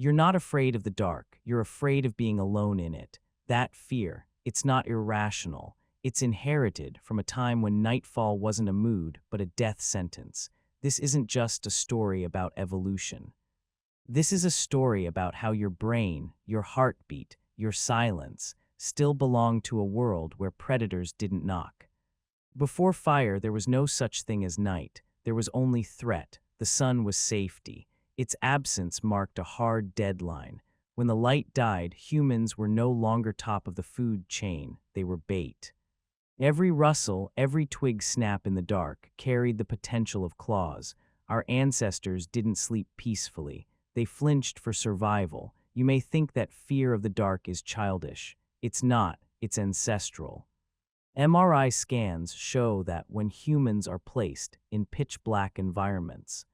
You're not afraid of the dark, you're afraid of being alone in it. That fear, it's not irrational. It's inherited from a time when nightfall wasn't a mood, but a death sentence. This isn't just a story about evolution. This is a story about how your brain, your heartbeat, your silence still belong to a world where predators didn't knock. Before fire, there was no such thing as night. There was only threat. The sun was safety. Its absence marked a hard deadline. When the light died, humans were no longer top of the food chain. They were bait. Every rustle, every twig snap in the dark carried the potential of claws. Our ancestors didn't sleep peacefully. They flinched for survival. You may think that fear of the dark is childish. It's not. It's ancestral. MRI scans show that when humans are placed in pitch-black environments,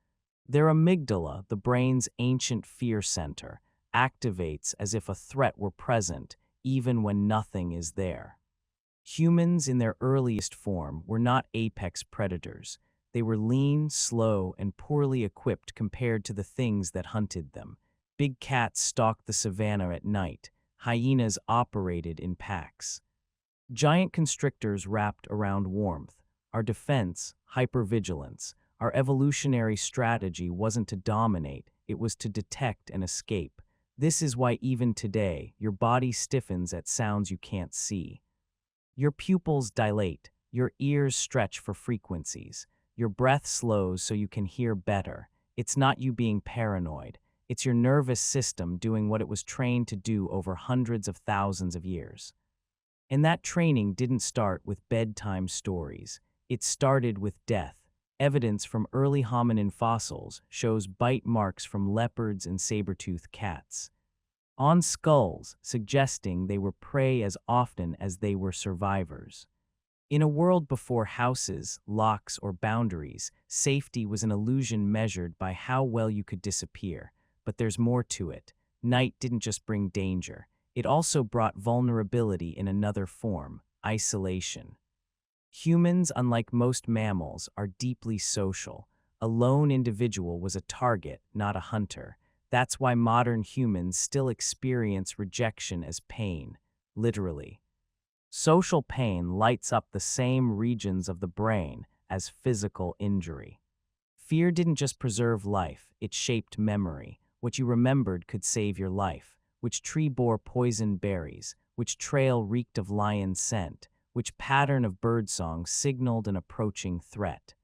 their amygdala, the brain's ancient fear center, activates as if a threat were present, even when nothing is there. Humans in their earliest form were not apex predators. They were lean, slow, and poorly equipped compared to the things that hunted them. Big cats stalked the savannah at night. Hyenas operated in packs. Giant constrictors wrapped around warmth. Our defense, hypervigilance. Our evolutionary strategy wasn't to dominate, it was to detect and escape. This is why even today, your body stiffens at sounds you can't see. Your pupils dilate, your ears stretch for frequencies, your breath slows so you can hear better. It's not you being paranoid, it's your nervous system doing what it was trained to do over hundreds of thousands of years. And that training didn't start with bedtime stories. It started with death. Evidence from early hominin fossils shows bite marks from leopards and saber-toothed cats on skulls, suggesting they were prey as often as they were survivors. In a world before houses, locks, or boundaries, safety was an illusion measured by how well you could disappear. But there's more to it. Night didn't just bring danger. It also brought vulnerability in another form, isolation. Humans, unlike most mammals, are deeply social. A lone individual was a target, not a hunter. That's why modern humans still experience rejection as pain, literally. Social pain lights up the same regions of the brain as physical injury. Fear didn't just preserve life, it shaped memory. What you remembered could save your life. Which tree bore poisoned berries, which trail reeked of lion scent, which pattern of birdsong signaled an approaching threat.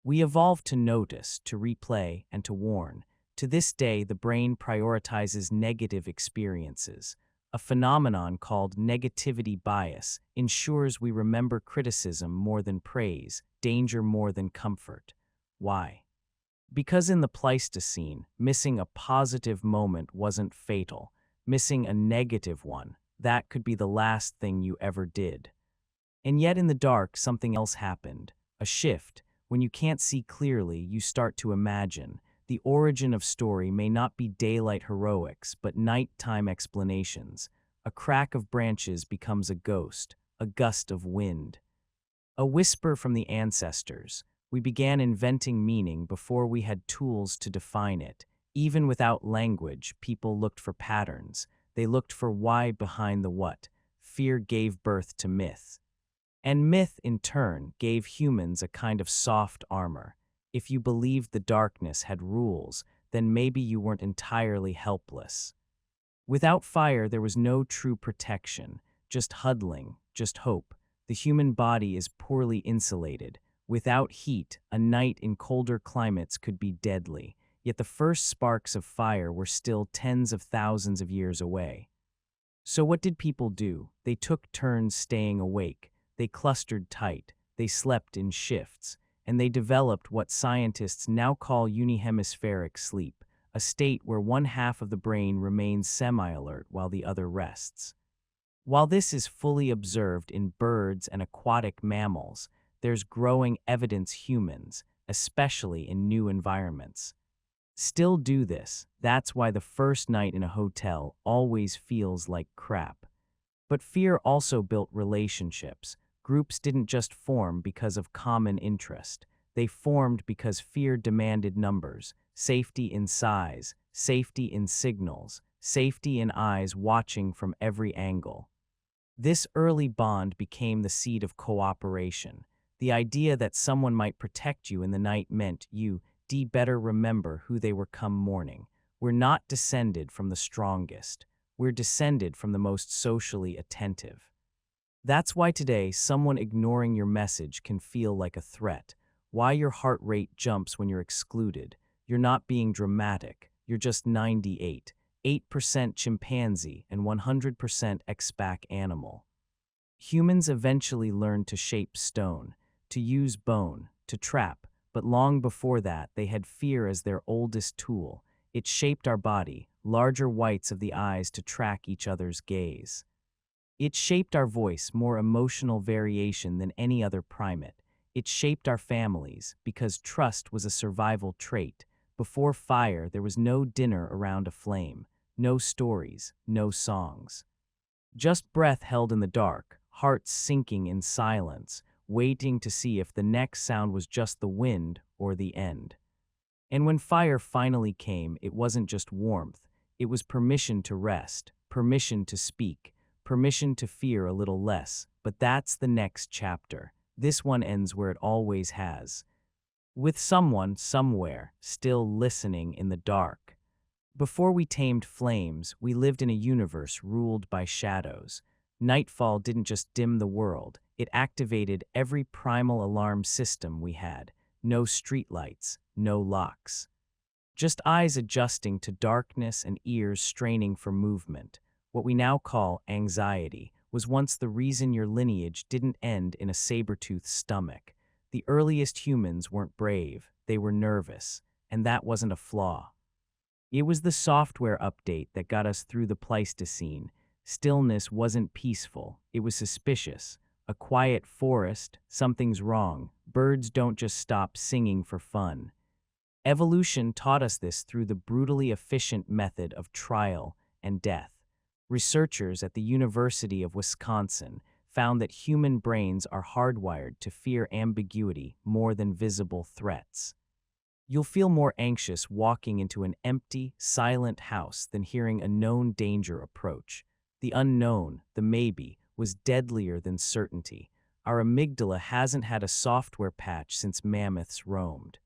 We evolved to notice, to replay, and to warn. To this day, the brain prioritizes negative experiences. A phenomenon called negativity bias ensures we remember criticism more than praise, danger more than comfort. Why? Because in the Pleistocene, missing a positive moment wasn't fatal. Missing a negative one, that could be the last thing you ever did. And yet in the dark, something else happened. A shift. When you can't see clearly, you start to imagine. The origin of story may not be daylight heroics, but nighttime explanations. A crack of branches becomes a ghost, a gust of wind. A whisper from the ancestors. We began inventing meaning before we had tools to define it. Even without language, people looked for patterns. They looked for why behind the what. Fear gave birth to myth. And myth, in turn, gave humans a kind of soft armor. If you believed the darkness had rules, then maybe you weren't entirely helpless. Without fire, there was no true protection, just huddling, just hope. The human body is poorly insulated. Without heat, a night in colder climates could be deadly. Yet the first sparks of fire were still tens of thousands of years away. So what did people do? They took turns staying awake. They clustered tight. They slept in shifts. And they developed what scientists now call unihemispheric sleep, a state where one half of the brain remains semi-alert while the other rests. While this is fully observed in birds and aquatic mammals, there's growing evidence humans, especially in new environments, still do this. That's why the first night in a hotel always feels like crap. But fear also built relationships. Groups didn't just form because of common interest. They formed because fear demanded numbers, safety in size, safety in signals, safety in eyes watching from every angle. This early bond became the seed of cooperation. The idea that someone might protect you in the night meant you better remember who they were come morning. We're not descended from the strongest. We're descended from the most socially attentive. That's why today someone ignoring your message can feel like a threat. Why your heart rate jumps when you're excluded. You're not being dramatic. You're just 98, 8% chimpanzee and 100% X-back animal. Humans eventually learned to shape stone, to use bone, to trap, but long before that they had fear as their oldest tool. It shaped our body, larger whites of the eyes to track each other's gaze. It shaped our voice, more emotional variation than any other primate. It shaped our families, because trust was a survival trait. Before fire, there was no dinner around a flame, no stories, no songs. Just breath held in the dark, hearts sinking in silence, waiting to see if the next sound was just the wind or the end. And when fire finally came, it wasn't just warmth. It was permission to rest, permission to speak, permission to fear a little less. But that's the next chapter. This one ends where it always has. With someone, somewhere, still listening in the dark. Before we tamed flames, we lived in a universe ruled by shadows. Nightfall didn't just dim the world, it activated every primal alarm system we had. No streetlights, no locks. Just eyes adjusting to darkness and ears straining for movement. What we now call anxiety was once the reason your lineage didn't end in a saber-toothed stomach. The earliest humans weren't brave, they were nervous, and that wasn't a flaw. It was the software update that got us through the Pleistocene. Stillness wasn't peaceful, it was suspicious. A quiet forest, something's wrong. Birds don't just stop singing for fun. Evolution taught us this through the brutally efficient method of trial and death. Researchers at the University of Wisconsin found that human brains are hardwired to fear ambiguity more than visible threats. You'll feel more anxious walking into an empty, silent house than hearing a known danger approach. The unknown, the maybe, was deadlier than certainty. Our amygdala hasn't had a software patch since mammoths roamed.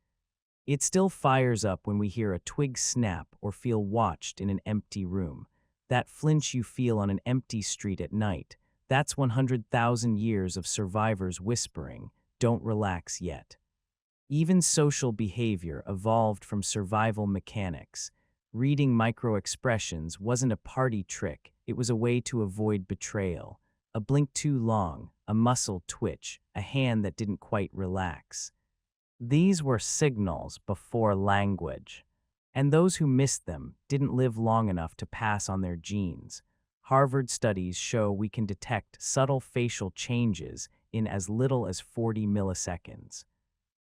It still fires up when we hear a twig snap or feel watched in an empty room. That flinch you feel on an empty street at night, that's 100,000 years of survivors whispering, "Don't relax yet." Even social behavior evolved from survival mechanics. Reading micro-expressions wasn't a party trick, it was a way to avoid betrayal. A blink too long, a muscle twitch, a hand that didn't quite relax. These were signals before language. And those who missed them didn't live long enough to pass on their genes. Harvard studies show we can detect subtle facial changes in as little as 40 milliseconds.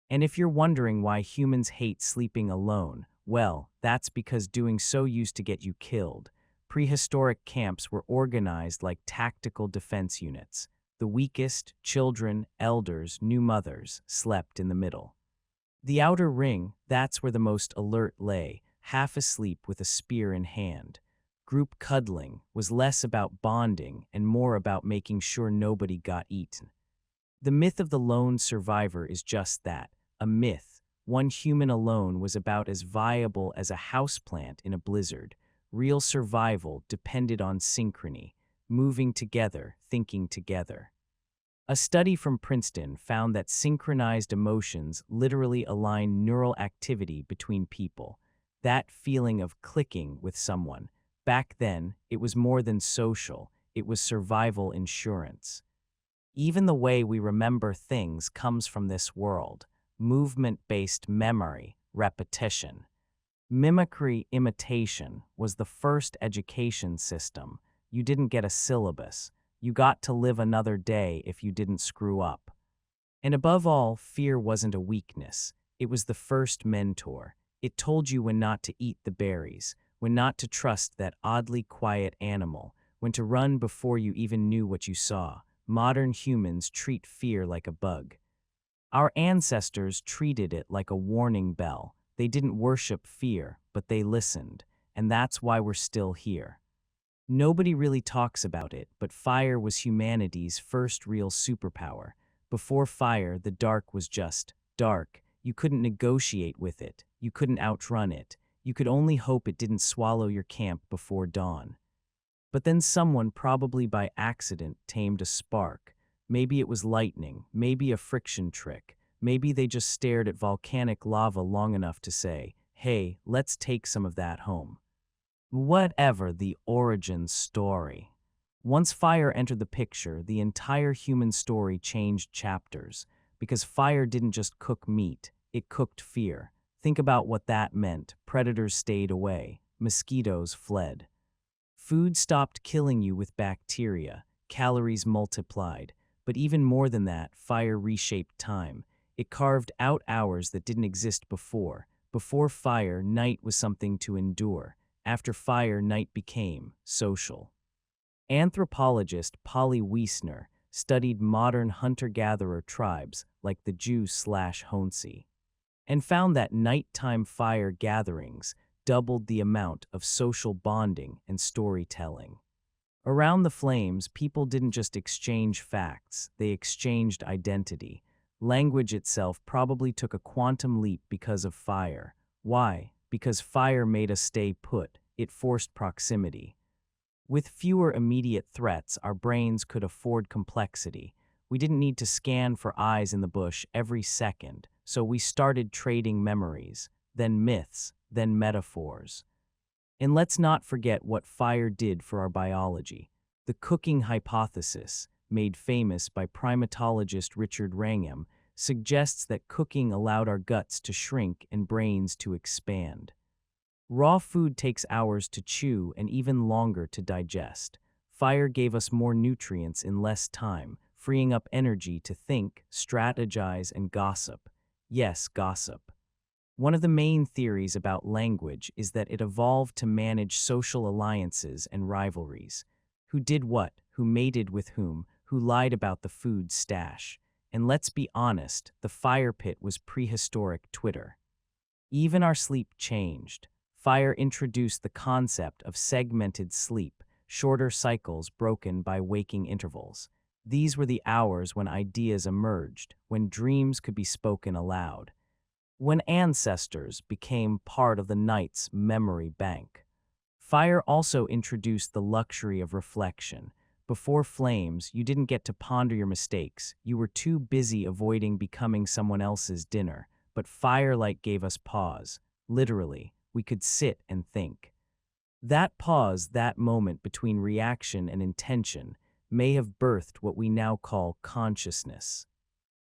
And if you're wondering why humans hate sleeping alone, well, that's because doing so used to get you killed. Prehistoric camps were organized like tactical defense units. The weakest, children, elders, new mothers, slept in the middle. The outer ring, that's where the most alert lay, half asleep with a spear in hand. Group cuddling was less about bonding and more about making sure nobody got eaten. The myth of the lone survivor is just that, a myth. One human alone was about as viable as a houseplant in a blizzard. Real survival depended on synchrony, moving together, thinking together. A study from Princeton found that synchronized emotions literally align neural activity between people. That feeling of clicking with someone. Back then, it was more than social, it was survival insurance. Even the way we remember things comes from this world. Movement-based memory, repetition. Mimicry imitation was the first education system. You didn't get a syllabus. You got to live another day if you didn't screw up. And above all, fear wasn't a weakness. It was the first mentor. It told you when not to eat the berries, when not to trust that oddly quiet animal, when to run before you even knew what you saw. Modern humans treat fear like a bug. Our ancestors treated it like a warning bell. They didn't worship fear, but they listened. and that's why we're still here. Nobody really talks about it, but fire was humanity's first real superpower. Before fire, the dark was just dark. You couldn't negotiate with it. You couldn't outrun it. You could only hope it didn't swallow your camp before dawn. But then someone, probably by accident, tamed a spark. Maybe it was lightning, maybe a friction trick. Maybe they just stared at volcanic lava long enough to say, "Hey, let's take some of that home." Whatever the origin story. Once fire entered the picture, the entire human story changed chapters, because fire didn't just cook meat, it cooked fear. Think about what that meant. Predators stayed away, mosquitoes fled. Food stopped killing you with bacteria, calories multiplied, but even more than that, fire reshaped time. It carved out hours that didn't exist before. Before fire, night was something to endure. After fire, night became social. Anthropologist Polly Wiesner studied modern hunter-gatherer tribes like the Jew/Honsi and found that nighttime fire gatherings doubled the amount of social bonding and storytelling. Around the flames, people didn't just exchange facts, they exchanged identity. Language itself probably took a quantum leap because of fire. Why? Because fire made us stay put. It forced proximity. With fewer immediate threats, our brains could afford complexity. We didn't need to scan for eyes in the bush every second, so we started trading memories, then myths, then metaphors. And let's not forget what fire did for our biology. The cooking hypothesis, made famous by primatologist Richard Wrangham, suggests that cooking allowed our guts to shrink and brains to expand. Raw food takes hours to chew and even longer to digest. Fire gave us more nutrients in less time, freeing up energy to think, strategize, and gossip. Yes, gossip. One of the main theories about language is that it evolved to manage social alliances and rivalries. Who did what, who mated with whom, who lied about the food stash. And let's be honest, the fire pit was prehistoric Twitter. Even our sleep changed. Fire introduced the concept of segmented sleep, shorter cycles broken by waking intervals. These were the hours when ideas emerged, when dreams could be spoken aloud, when ancestors became part of the night's memory bank. Fire also introduced the luxury of reflection. Before flames, you didn't get to ponder your mistakes. You were too busy avoiding becoming someone else's dinner. But firelight gave us pause. Literally, we could sit and think. That pause, that moment between reaction and intention, may have birthed what we now call consciousness.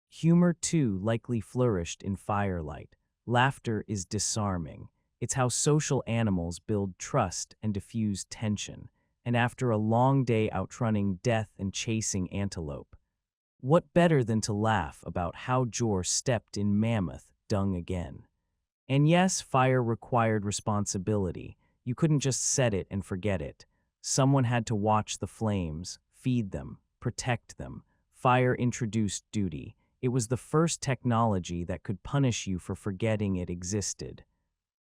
Humor, too, likely flourished in firelight. Laughter is disarming. It's how social animals build trust and diffuse tension. And after a long day outrunning death and chasing antelope, what better than to laugh about how Jor stepped in mammoth dung again? And yes, fire required responsibility. You couldn't just set it and forget it. Someone had to watch the flames, feed them, protect them. Fire introduced duty. It was the first technology that could punish you for forgetting it existed.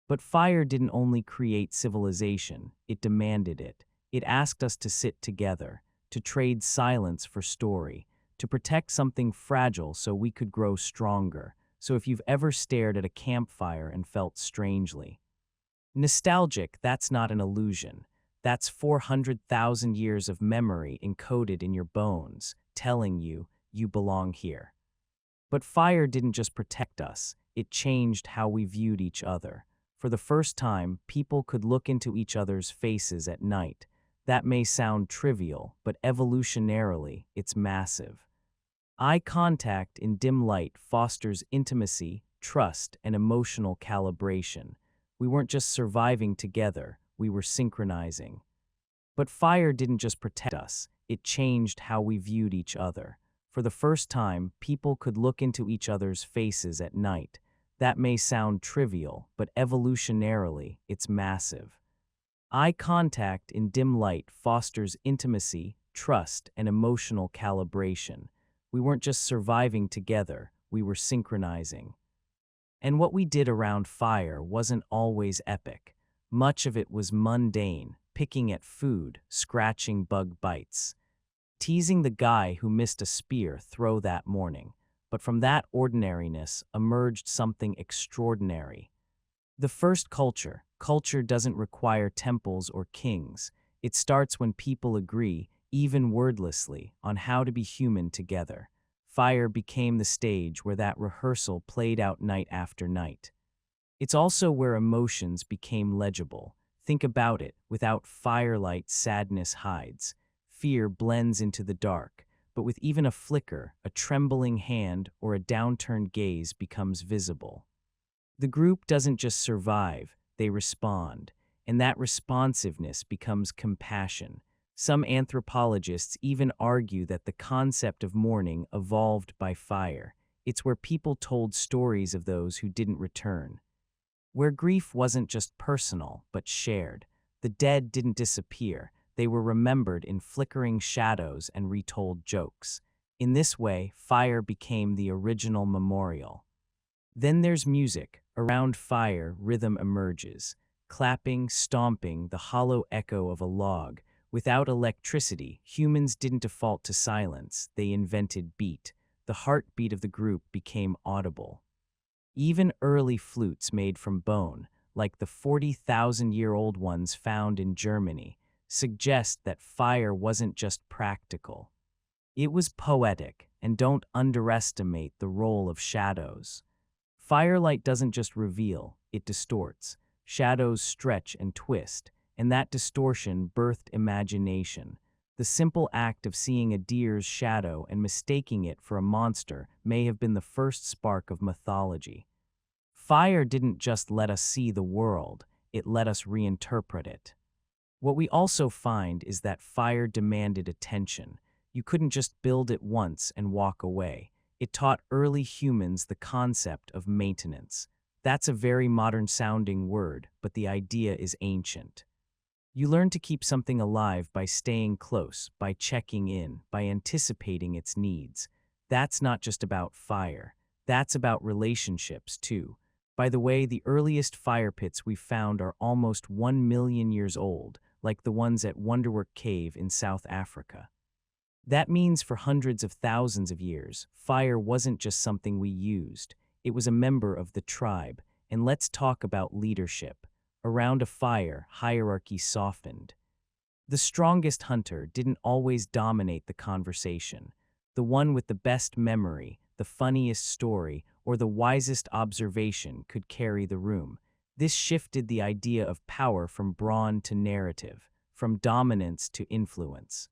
But fire didn't only create civilization, it demanded it. It asked us to sit together, to trade silence for story, to protect something fragile so we could grow stronger. So if you've ever stared at a campfire and felt strangely nostalgic, that's not an illusion. That's 400,000 years of memory encoded in your bones, telling you you belong here. But fire didn't just protect us, it changed how we viewed each other. For the first time, people could look into each other's faces at night. That may sound trivial, but evolutionarily, it's massive. Eye contact in dim light fosters intimacy, trust, and emotional calibration. We weren't just surviving together, we were synchronizing. But fire didn't just protect us, it changed how we viewed each other. For the first time, people could look into each other's faces at night. That may sound trivial, but evolutionarily, it's massive. Eye contact in dim light fosters intimacy, trust, and emotional calibration. We weren't just surviving together, we were synchronizing. And what we did around fire wasn't always epic. Much of it was mundane, picking at food, scratching bug bites, teasing the guy who missed a spear throw that morning. But from that ordinariness emerged something extraordinary. The first culture. Culture doesn't require temples or kings. It starts when people agree, even wordlessly, on how to be human together. Fire became the stage where that rehearsal played out night after night. It's also where emotions became legible. Think about it. Without firelight, sadness hides. Fear blends into the dark. But with even a flicker, a trembling hand, or a downturned gaze becomes visible. The group doesn't just survive, they respond. And that responsiveness becomes compassion. Some anthropologists even argue that the concept of mourning evolved by fire. It's where people told stories of those who didn't return. Where grief wasn't just personal, but shared. The dead didn't disappear. They were remembered in flickering shadows and retold jokes. In this way, fire became the original memorial. Then there's music. Around fire, rhythm emerges. Clapping, stomping, the hollow echo of a log. Without electricity, humans didn't default to silence. They invented beat. The heartbeat of the group became audible. Even early flutes made from bone, like the 40,000-year-old ones found in Germany, suggest that fire wasn't just practical. It was poetic, and don't underestimate the role of shadows. Firelight doesn't just reveal, it distorts. Shadows stretch and twist, and that distortion birthed imagination. The simple act of seeing a deer's shadow and mistaking it for a monster may have been the first spark of mythology. Fire didn't just let us see the world, it let us reinterpret it. What we also find is that fire demanded attention. You couldn't just build it once and walk away. It taught early humans the concept of maintenance. That's a very modern-sounding word, but the idea is ancient. You learn to keep something alive by staying close, by checking in, by anticipating its needs. That's not just about fire. That's about relationships, too. By the way, the earliest fire pits we found are almost 1 million years old, like the ones at Wonderwork Cave in South Africa. That means for hundreds of thousands of years, fire wasn't just something we used. It was a member of the tribe. And let's talk about leadership. Around a fire, hierarchy softened. The strongest hunter didn't always dominate the conversation. The one with the best memory, the funniest story, or the wisest observation could carry the room. This shifted the idea of power from brawn to narrative, from dominance to influence.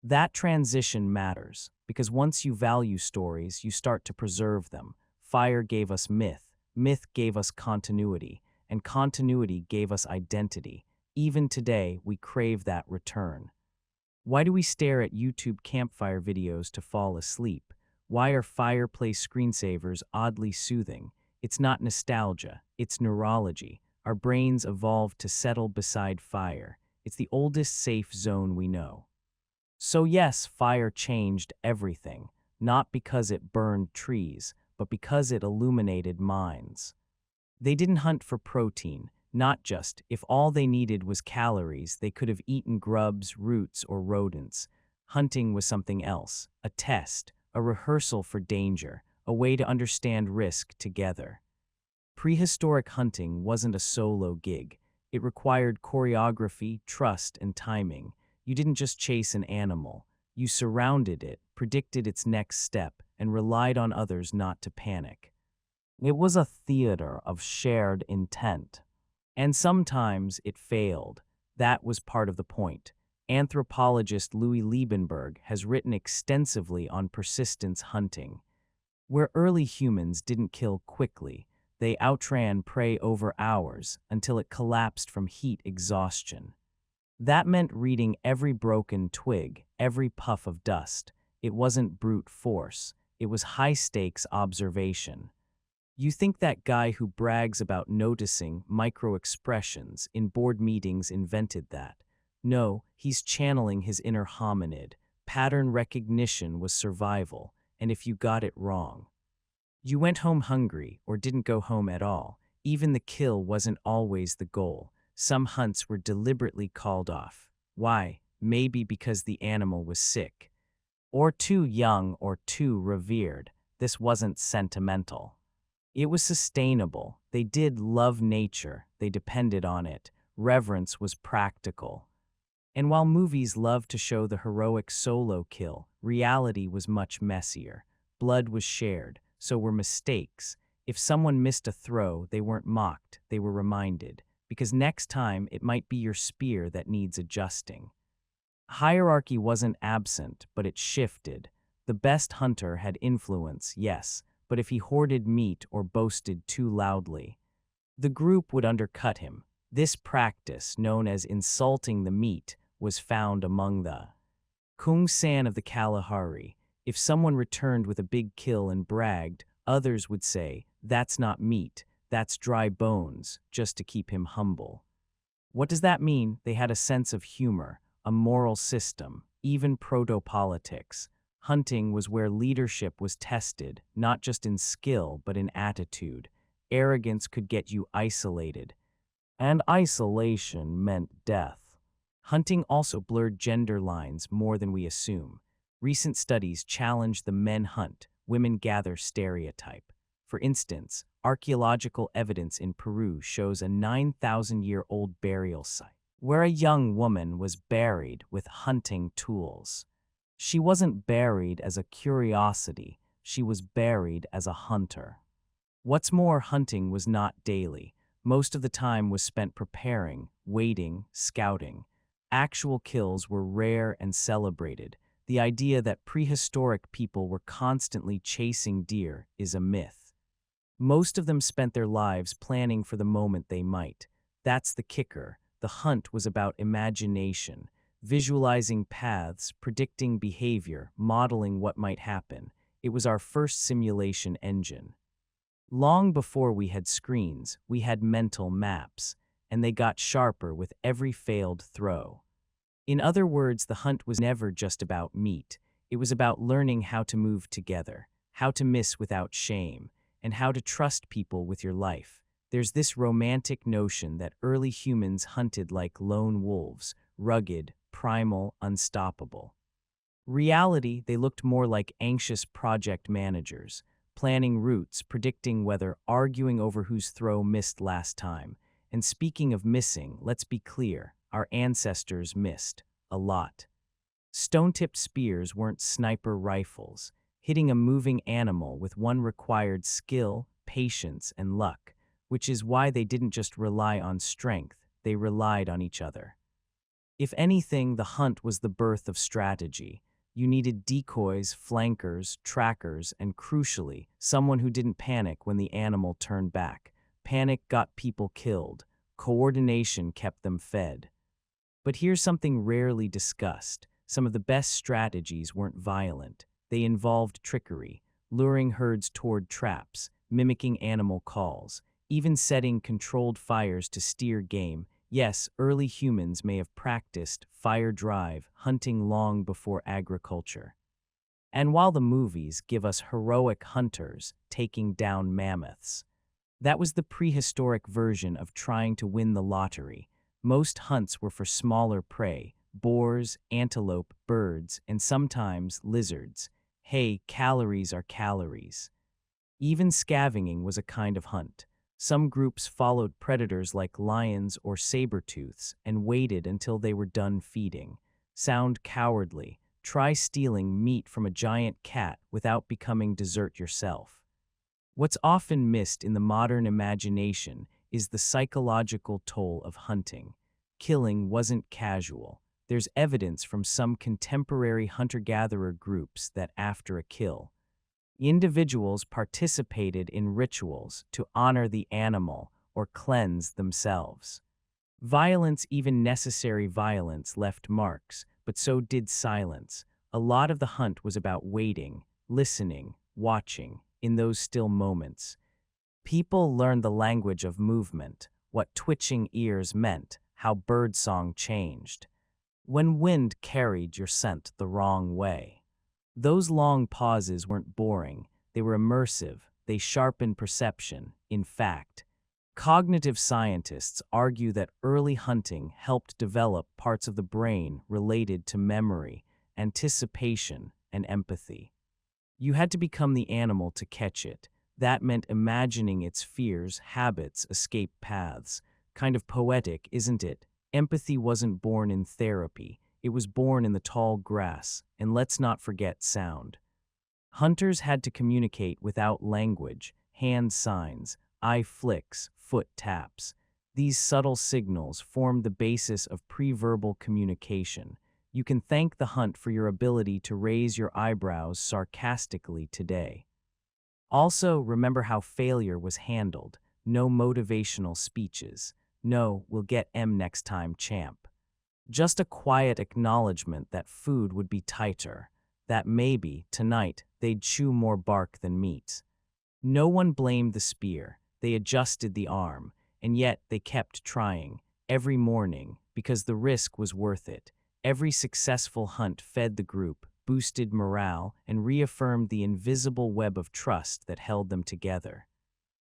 That transition matters, because once you value stories, you start to preserve them. Fire gave us myth, myth gave us continuity, and continuity gave us identity. Even today, we crave that return. Why do we stare at YouTube campfire videos to fall asleep? Why are fireplace screensavers oddly soothing? It's not nostalgia, it's neurology. Our brains evolved to settle beside fire. It's the oldest safe zone we know. So yes, fire changed everything, not because it burned trees, but because it illuminated minds. They didn't hunt for protein, not just. If all they needed was calories, they could have eaten grubs, roots, or rodents. Hunting was something else, a test, a rehearsal for danger, a way to understand risk together. Prehistoric hunting wasn't a solo gig. It required choreography, trust, and timing. You didn't just chase an animal. You surrounded it, predicted its next step, and relied on others not to panic. It was a theater of shared intent. And sometimes it failed. That was part of the point. Anthropologist Louis Liebenberg has written extensively on persistence hunting. Where early humans didn't kill quickly, they outran prey over hours until it collapsed from heat exhaustion. That meant reading every broken twig, every puff of dust. It wasn't brute force. It was high-stakes observation. You think that guy who brags about noticing micro-expressions in board meetings invented that. No, he's channeling his inner hominid. Pattern recognition was survival, and if you got it wrong, you went home hungry or didn't go home at all. Even the kill wasn't always the goal. Some hunts were deliberately called off. Why? Maybe because the animal was sick, or too young, or too revered. This wasn't sentimental. It was sustainable. They did love nature. They depended on it. Reverence was practical. And while movies loved to show the heroic solo kill, reality was much messier. Blood was shared, so were mistakes. If someone missed a throw, they weren't mocked, they were reminded. Because next time, it might be your spear that needs adjusting. Hierarchy wasn't absent, but it shifted. The best hunter had influence, yes, but if he hoarded meat or boasted too loudly, the group would undercut him. This practice, known as insulting the meat, was found among the Kung San of the Kalahari. If someone returned with a big kill and bragged, others would say, "That's not meat, that's dry bones," just to keep him humble. What does that mean? They had a sense of humor, a moral system, even proto-politics. Hunting was where leadership was tested, not just in skill, but in attitude. Arrogance could get you isolated, and isolation meant death. Hunting also blurred gender lines more than we assume. Recent studies challenge the men hunt, women gather stereotype. For instance, archaeological evidence in Peru shows a 9,000-year-old burial site where a young woman was buried with hunting tools. She wasn't buried as a curiosity, she was buried as a hunter. What's more, hunting was not daily. Most of the time was spent preparing, waiting, scouting. Actual kills were rare and celebrated. The idea that prehistoric people were constantly chasing deer is a myth. Most of them spent their lives planning for the moment they might. That's the kicker. The hunt was about imagination, visualizing paths, predicting behavior, modeling what might happen. It was our first simulation engine. Long before we had screens, we had mental maps, and they got sharper with every failed throw. In other words, the hunt was never just about meat. It was about learning how to move together, how to miss without shame, and how to trust people with your life. There's this romantic notion that early humans hunted like lone wolves, rugged, primal, unstoppable. Reality, they looked more like anxious project managers, planning routes, predicting weather, arguing over whose throw missed last time. And speaking of missing, let's be clear, our ancestors missed a lot. Stone-tipped spears weren't sniper rifles. Hitting a moving animal with one required skill, patience, and luck, which is why they didn't just rely on strength, they relied on each other. If anything, the hunt was the birth of strategy. You needed decoys, flankers, trackers, and crucially, someone who didn't panic when the animal turned back. Panic got people killed. Coordination kept them fed. But here's something rarely discussed. Some of the best strategies weren't violent. They involved trickery, luring herds toward traps, mimicking animal calls, even setting controlled fires to steer game. Yes, early humans may have practiced fire drive, hunting long before agriculture. And while the movies give us heroic hunters taking down mammoths, that was the prehistoric version of trying to win the lottery. Most hunts were for smaller prey, boars, antelope, birds, and sometimes lizards. Hey, calories are calories. Even scavenging was a kind of hunt. Some groups followed predators like lions or saber-tooths and waited until they were done feeding. Sound cowardly. Try stealing meat from a giant cat without becoming dessert yourself. What's often missed in the modern imagination is the psychological toll of hunting. Killing wasn't casual. There's evidence from some contemporary hunter-gatherer groups that after a kill, individuals participated in rituals to honor the animal or cleanse themselves. Violence, even necessary violence, left marks, but so did silence. A lot of the hunt was about waiting, listening, watching, in those still moments. People learned the language of movement, what twitching ears meant, how birdsong changed. When wind carried your scent the wrong way. Those long pauses weren't boring, they were immersive, they sharpened perception. In fact, Cognitive scientists argue that early hunting helped develop parts of the brain related to memory, anticipation, and empathy. You had to become the animal to catch it. That meant imagining its fears, habits, escape paths. Kind of poetic, isn't it? Empathy wasn't born in therapy. It was born in the tall grass, and let's not forget sound. Hunters had to communicate without language, hand signs, eye flicks, foot taps. These subtle signals formed the basis of pre-verbal communication. You can thank the hunt for your ability to raise your eyebrows sarcastically today. Also, remember how failure was handled. No motivational speeches. No, we'll get M next time, champ. Just a quiet acknowledgement that food would be tighter, that maybe, tonight, they'd chew more bark than meat. No one blamed the spear. They adjusted the arm, and yet they kept trying, every morning, because the risk was worth it. Every successful hunt fed the group, boosted morale, and reaffirmed the invisible web of trust that held them together.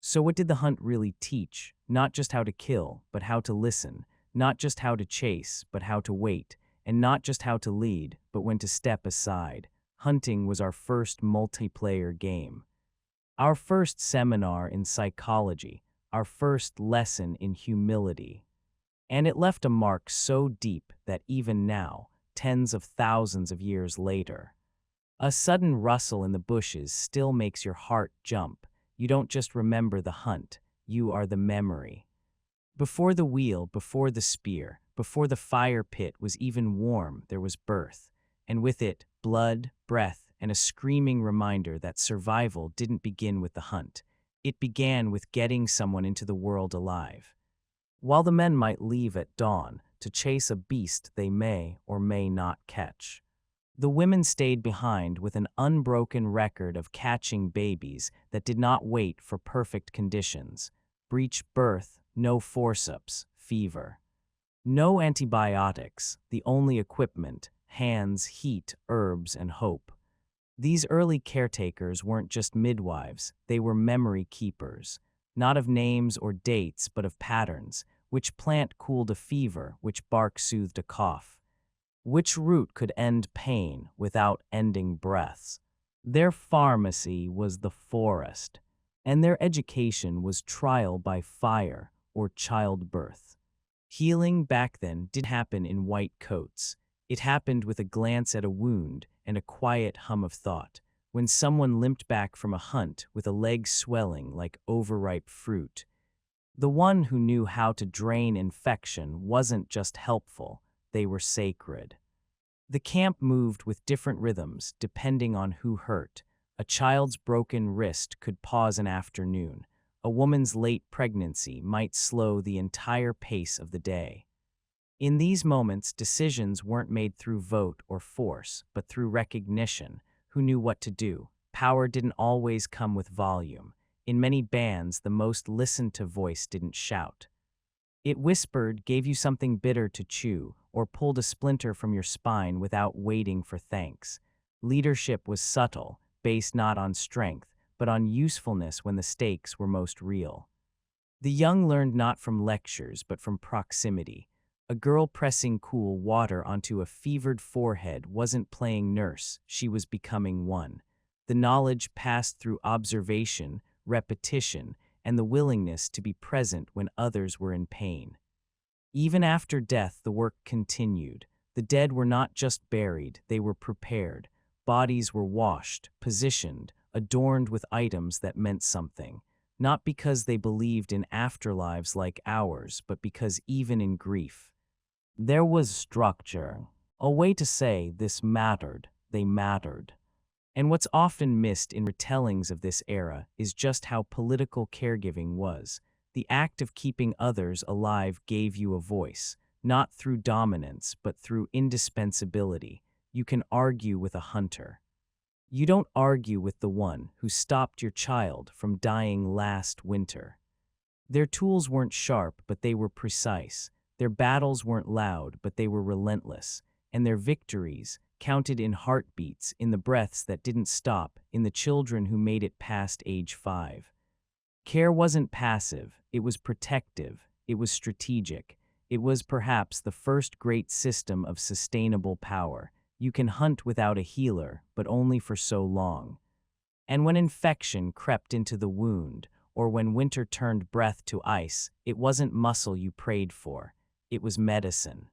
So what did the hunt really teach? Not just how to kill, but how to listen. Not just how to chase, but how to wait. And not just how to lead, but when to step aside. Hunting was our first multiplayer game. Our first seminar in psychology. Our first lesson in humility. And it left a mark so deep that even now, tens of thousands of years later, a sudden rustle in the bushes still makes your heart jump. You don't just remember the hunt, you are the memory. Before the wheel, before the spear, before the fire pit was even warm, there was birth. And with it, blood, breath, and a screaming reminder that survival didn't begin with the hunt. It began with getting someone into the world alive. While the men might leave at dawn to chase a beast they may or may not catch, the women stayed behind with an unbroken record of catching babies that did not wait for perfect conditions. Breech birth, no forceps, fever. No antibiotics, the only equipment, hands, heat, herbs, and hope. These early caretakers weren't just midwives, they were memory keepers. Not of names or dates, but of patterns. Which plant cooled a fever, which bark soothed a cough. Which root could end pain without ending breaths. Their pharmacy was the forest, and their education was trial by fire or childbirth. Healing back then didn't happen in white coats. It happened with a glance at a wound and a quiet hum of thought. When someone limped back from a hunt with a leg swelling like overripe fruit, the one who knew how to drain infection wasn't just helpful, they were sacred. The camp moved with different rhythms depending on who hurt. A child's broken wrist could pause an afternoon. A woman's late pregnancy might slow the entire pace of the day. In these moments, decisions weren't made through vote or force, but through recognition. Who knew what to do? Power didn't always come with volume. In many bands, the most listened-to voice didn't shout. It whispered, gave you something bitter to chew, or pulled a splinter from your spine without waiting for thanks. Leadership was subtle, based not on strength, but on usefulness when the stakes were most real. The young learned not from lectures, but from proximity. A girl pressing cool water onto a fevered forehead wasn't playing nurse, she was becoming one. The knowledge passed through observation, repetition, and the willingness to be present when others were in pain. Even after death, the work continued. The dead were not just buried, they were prepared. Bodies were washed, positioned, adorned with items that meant something. Not because they believed in afterlives like ours, but because even in grief, there was structure. A way to say this mattered, they mattered. And what's often missed in retellings of this era is just how political caregiving was. The act of keeping others alive gave you a voice, not through dominance, but through indispensability. You can argue with a hunter. You don't argue with the one who stopped your child from dying last winter. Their tools weren't sharp, but they were precise. Their battles weren't loud, but they were relentless. And their victories counted in heartbeats, in the breaths that didn't stop, in the children who made it past age 5. Care wasn't passive, it was protective, it was strategic. It was perhaps the first great system of sustainable power. You can hunt without a healer, but only for so long. And when infection crept into the wound, or when winter turned breath to ice, it wasn't muscle you prayed for, it was medicine.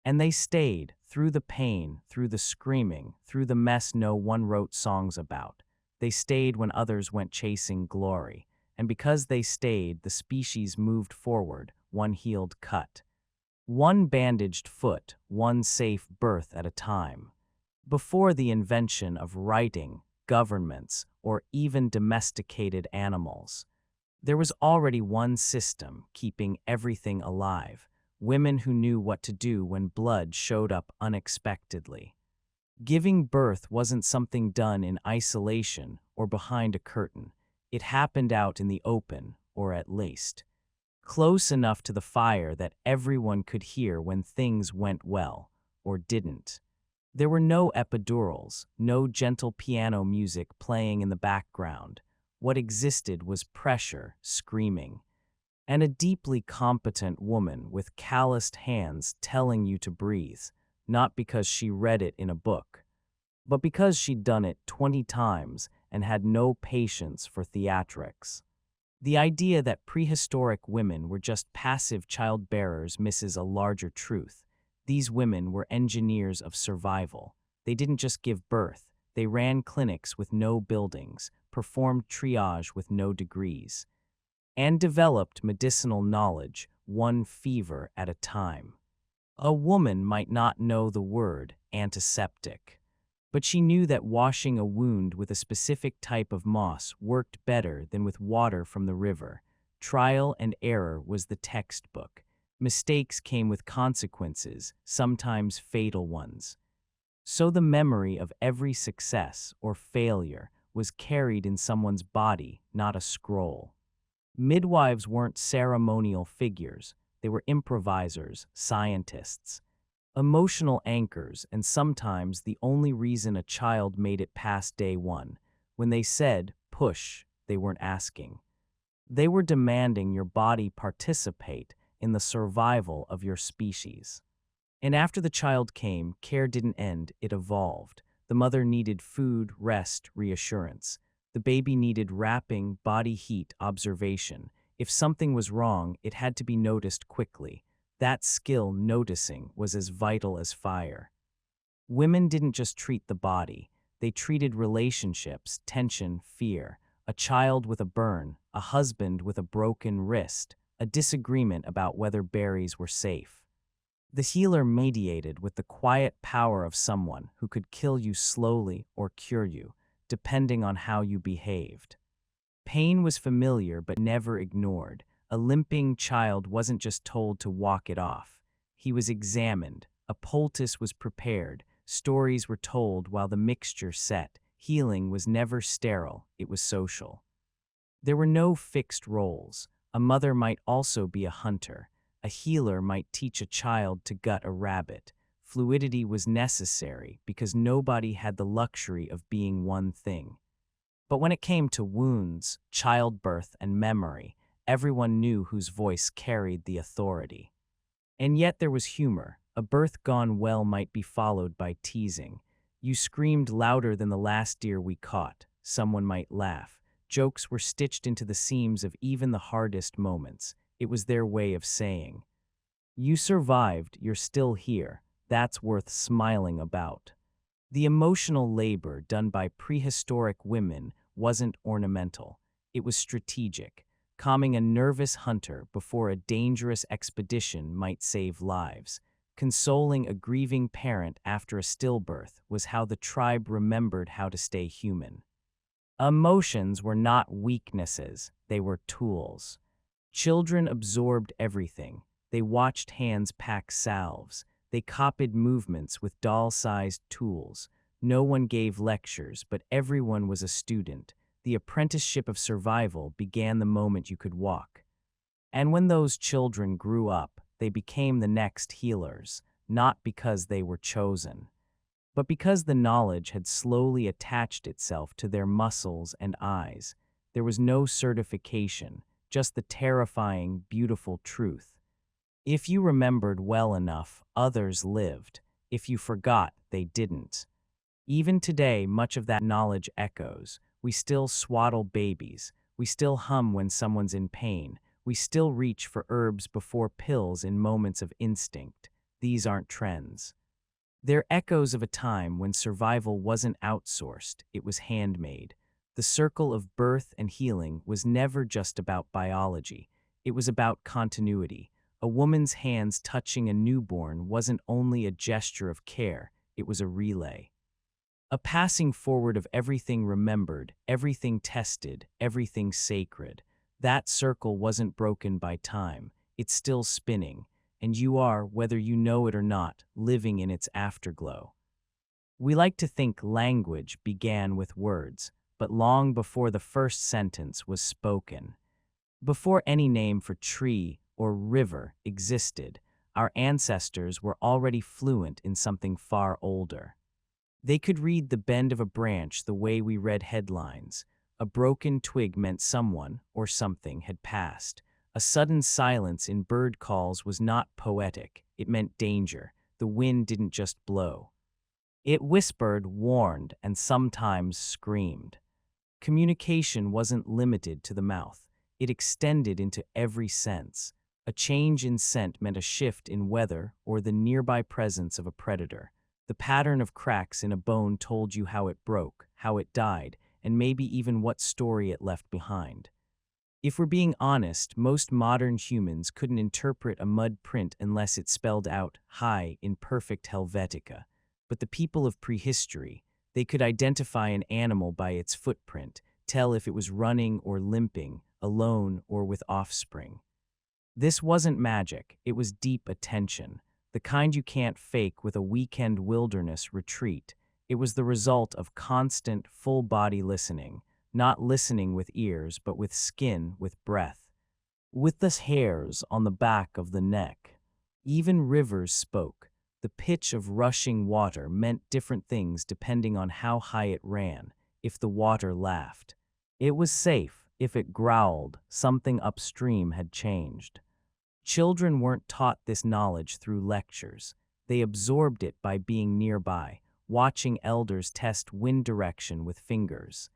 And they stayed, through the pain, through the screaming, through the mess no one wrote songs about. They stayed when others went chasing glory. And because they stayed, the species moved forward, one healed cut, one bandaged foot, one safe birth at a time. Before the invention of writing, governments, or even domesticated animals, there was already one system keeping everything alive: women who knew what to do when blood showed up unexpectedly. Giving birth wasn't something done in isolation or behind a curtain. It happened out in the open, or at least close enough to the fire that everyone could hear when things went well, or didn't. There were no epidurals, no gentle piano music playing in the background. What existed was pressure, screaming, and a deeply competent woman with calloused hands telling you to breathe, not because she read it in a book, but because she'd done it 20 times and had no patience for theatrics. The idea that prehistoric women were just passive childbearers misses a larger truth. These women were engineers of survival. They didn't just give birth, they ran clinics with no buildings, performed triage with no degrees, and developed medicinal knowledge, one fever at a time. A woman might not know the word antiseptic, but she knew that washing a wound with a specific type of moss worked better than with water from the river. Trial and error was the textbook. Mistakes came with consequences, sometimes fatal ones. So the memory of every success or failure was carried in someone's body, not a scroll. Midwives weren't ceremonial figures. They were improvisers, scientists, emotional anchors, and sometimes the only reason a child made it past day one. When they said, push, they weren't asking. They were demanding your body participate in the survival of your species. And after the child came, care didn't end, it evolved. The mother needed food, rest, reassurance. The baby needed wrapping, body heat, observation. If something was wrong, it had to be noticed quickly. That skill, noticing, was as vital as fire. Women didn't just treat the body. They treated relationships, tension, fear. A child with a burn, a husband with a broken wrist, a disagreement about whether berries were safe. The healer mediated with the quiet power of someone who could kill you slowly or cure you, depending on how you behaved. Pain was familiar but never ignored. A limping child wasn't just told to walk it off. He was examined. A poultice was prepared. Stories were told while the mixture set. Healing was never sterile, it was social. There were no fixed roles. A mother might also be a hunter. A healer might teach a child to gut a rabbit. Fluidity was necessary because nobody had the luxury of being one thing. But when it came to wounds, childbirth, and memory, everyone knew whose voice carried the authority. And yet there was humor. A birth gone well might be followed by teasing. You screamed louder than the last deer we caught. Someone might laugh. Jokes were stitched into the seams of even the hardest moments. It was their way of saying, "You survived, you're still here. That's worth smiling about." The emotional labor done by prehistoric women wasn't ornamental. It was strategic. Calming a nervous hunter before a dangerous expedition might save lives. Consoling a grieving parent after a stillbirth was how the tribe remembered how to stay human. Emotions were not weaknesses, they were tools. Children absorbed everything. They watched hands pack salves. They copied movements with doll-sized tools. No one gave lectures, but everyone was a student. The apprenticeship of survival began the moment you could walk. And when those children grew up, they became the next healers, not because they were chosen, but because the knowledge had slowly attached itself to their muscles and eyes. There was no certification, just the terrifying, beautiful truth. If you remembered well enough, others lived. If you forgot, they didn't. Even today, much of that knowledge echoes. We still swaddle babies. We still hum when someone's in pain. We still reach for herbs before pills in moments of instinct. These aren't trends. They're echoes of a time when survival wasn't outsourced, it was handmade. The circle of birth and healing was never just about biology. It was about continuity. A woman's hands touching a newborn wasn't only a gesture of care, it was a relay. A passing forward of everything remembered, everything tested, everything sacred. That circle wasn't broken by time. It's still spinning, and you are, whether you know it or not, living in its afterglow. We like to think language began with words, but long before the first sentence was spoken. Before any name for tree or river existed, our ancestors were already fluent in something far older. They could read the bend of a branch the way we read headlines. A broken twig meant someone or something had passed. A sudden silence in bird calls was not poetic. It meant danger. The wind didn't just blow. It whispered, warned, and sometimes screamed. Communication wasn't limited to the mouth. It extended into every sense. A change in scent meant a shift in weather or the nearby presence of a predator. The pattern of cracks in a bone told you how it broke, how it died, and maybe even what story it left behind. If we're being honest, most modern humans couldn't interpret a mud print unless it spelled out "hi" in perfect Helvetica. But the people of prehistory, they could identify an animal by its footprint, tell if it was running or limping, alone or with offspring. This wasn't magic, it was deep attention, the kind you can't fake with a weekend wilderness retreat. It was the result of constant, full-body listening, not listening with ears, but with skin, with breath. With the hairs on the back of the neck. Even rivers spoke. The pitch of rushing water meant different things depending on how high it ran. If the water laughed, it was safe. If it growled, something upstream had changed. Children weren't taught this knowledge through lectures. They absorbed it by being nearby, watching elders test wind direction with fingers.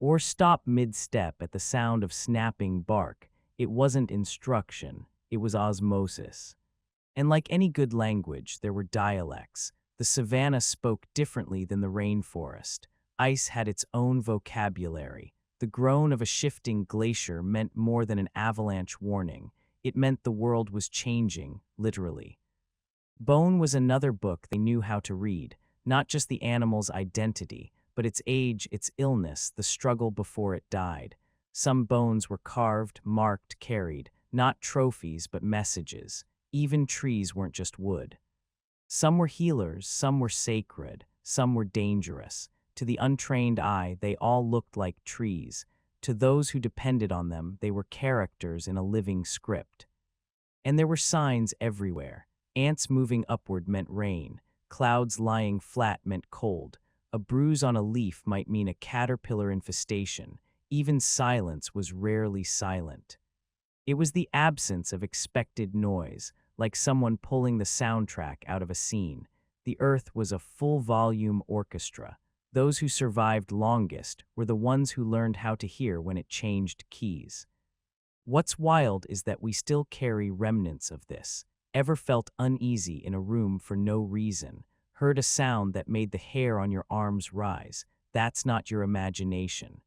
Or stop mid-step at the sound of snapping bark. It wasn't instruction, it was osmosis. And like any good language, there were dialects. The savanna spoke differently than the rainforest. Ice had its own vocabulary. The groan of a shifting glacier meant more than an avalanche warning. It meant the world was changing, literally. Bone was another book they knew how to read, not just the animal's identity, but its age, its illness, the struggle before it died. Some bones were carved, marked, carried, not trophies but messages. Even trees weren't just wood. Some were healers, some were sacred, some were dangerous. To the untrained eye, they all looked like trees. To those who depended on them, they were characters in a living script. And there were signs everywhere. Ants moving upward meant rain. Clouds lying flat meant cold. A bruise on a leaf might mean a caterpillar infestation. Even silence was rarely silent. It was the absence of expected noise, like someone pulling the soundtrack out of a scene. The earth was a full-volume orchestra. Those who survived longest were the ones who learned how to hear when it changed keys. What's wild is that we still carry remnants of this. Ever felt uneasy in a room for no reason? Heard a sound that made the hair on your arms rise? That's not your imagination.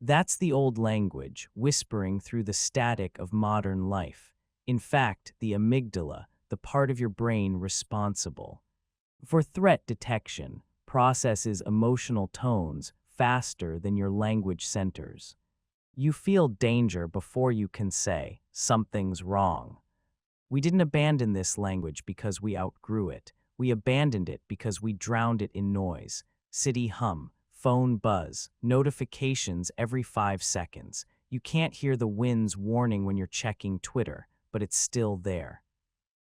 That's the old language, whispering through the static of modern life. In fact, the amygdala, the part of your brain responsible for threat detection, processes emotional tones faster than your language centers. You feel danger before you can say, something's wrong. We didn't abandon this language because we outgrew it. We abandoned it because we drowned it in noise. City hum, phone buzz, notifications every 5 seconds. You can't hear the wind's warning when you're checking Twitter, but it's still there.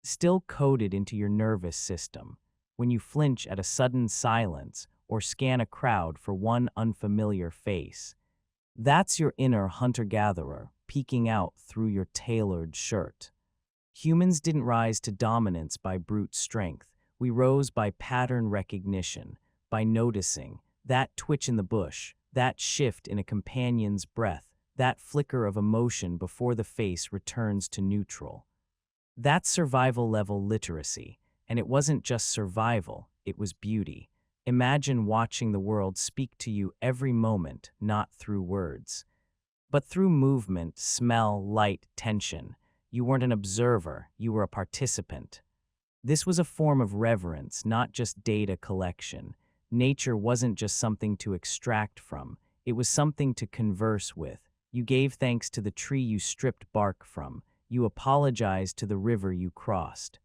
Still coded into your nervous system. When you flinch at a sudden silence or scan a crowd for one unfamiliar face. That's your inner hunter-gatherer peeking out through your tailored shirt. Humans didn't rise to dominance by brute strength. We rose by pattern recognition, by noticing that twitch in the bush, that shift in a companion's breath, that flicker of emotion before the face returns to neutral. That's survival-level literacy, and it wasn't just survival, it was beauty. Imagine watching the world speak to you every moment, not through words, but through movement, smell, light, tension. You weren't an observer, you were a participant. This was a form of reverence, not just data collection. Nature wasn't just something to extract from, it was something to converse with. You gave thanks to the tree you stripped bark from. You apologized to the river you crossed.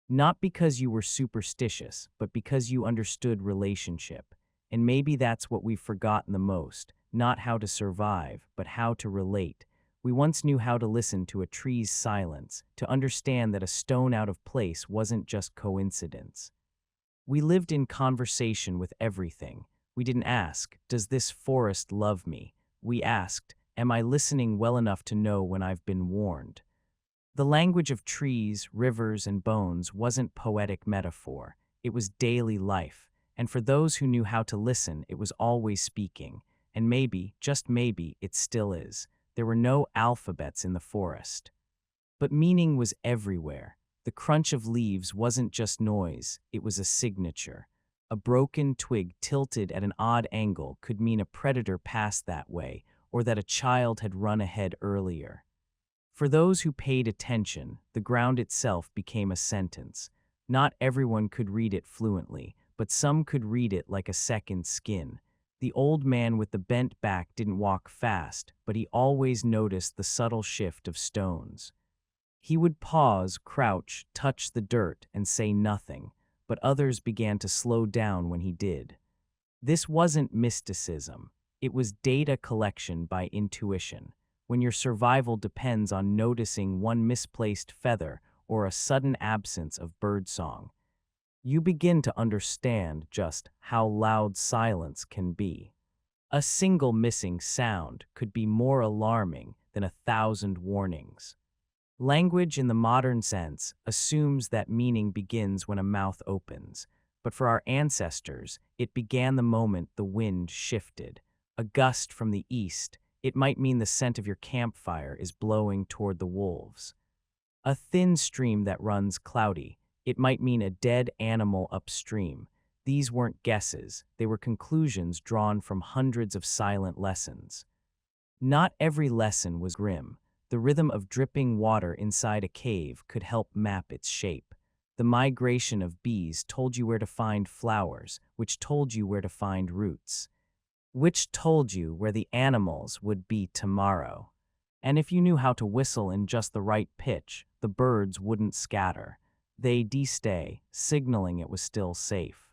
Not because you were superstitious, but because you understood relationship. And maybe that's what we've forgotten the most, not how to survive, but how to relate. We once knew how to listen to a tree's silence, to understand that a stone out of place wasn't just coincidence. We lived in conversation with everything. We didn't ask, "Does this forest love me?" We asked, "Am I listening well enough to know when I've been warned?" The language of trees, rivers, and bones wasn't poetic metaphor. It was daily life. And for those who knew how to listen, it was always speaking. And maybe, just maybe, it still is. There were no alphabets in the forest. But meaning was everywhere. The crunch of leaves wasn't just noise, it was a signature. A broken twig tilted at an odd angle could mean a predator passed that way, or that a child had run ahead earlier. For those who paid attention, the ground itself became a sentence. Not everyone could read it fluently, but some could read it like a second skin. The old man with the bent back didn't walk fast, but he always noticed the subtle shift of stones. He would pause, crouch, touch the dirt, and say nothing, but others began to slow down when he did. This wasn't mysticism. It was data collection by intuition. When your survival depends on noticing one misplaced feather or a sudden absence of birdsong, you begin to understand just how loud silence can be. A single missing sound could be more alarming than 1,000 warnings. Language in the modern sense assumes that meaning begins when a mouth opens, but for our ancestors, it began the moment the wind shifted. A gust from the east, it might mean the scent of your campfire is blowing toward the wolves. A thin stream that runs cloudy, it might mean a dead animal upstream. These weren't guesses, they were conclusions drawn from hundreds of silent lessons. Not every lesson was grim. The rhythm of dripping water inside a cave could help map its shape. The migration of bees told you where to find flowers, which told you where to find roots, which told you where the animals would be tomorrow. And if you knew how to whistle in just the right pitch, the birds wouldn't scatter. They'd stay, signaling it was still safe.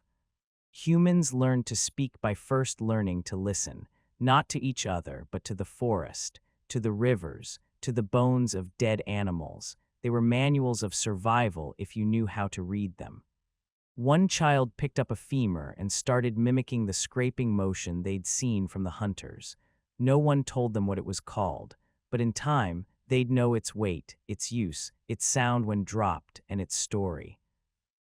Humans learned to speak by first learning to listen, not to each other, but to the forest, to the rivers, to the bones of dead animals. They were manuals of survival if you knew how to read them. One child picked up a femur and started mimicking the scraping motion they'd seen from the hunters. No one told them what it was called, but in time, they'd know its weight, its use, its sound when dropped, and its story.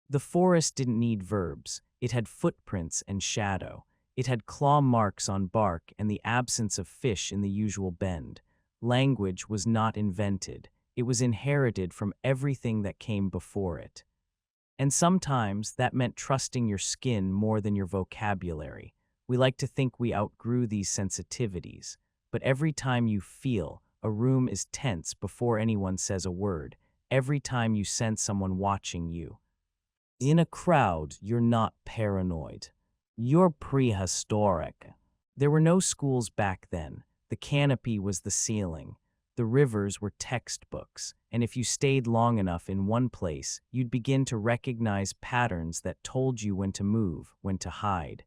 The forest didn't need verbs. It had footprints and shadow. It had claw marks on bark and the absence of fish in the usual bend. Language was not invented. It was inherited from everything that came before it. And sometimes that meant trusting your skin more than your vocabulary. We like to think we outgrew these sensitivities, but every time you feel, a room is tense before anyone says a word. Every time you sense someone watching you. In a crowd, you're not paranoid. You're prehistoric. There were no schools back then. The canopy was the ceiling. The rivers were textbooks, and if you stayed long enough in one place, you'd begin to recognize patterns that told you when to move, when to hide,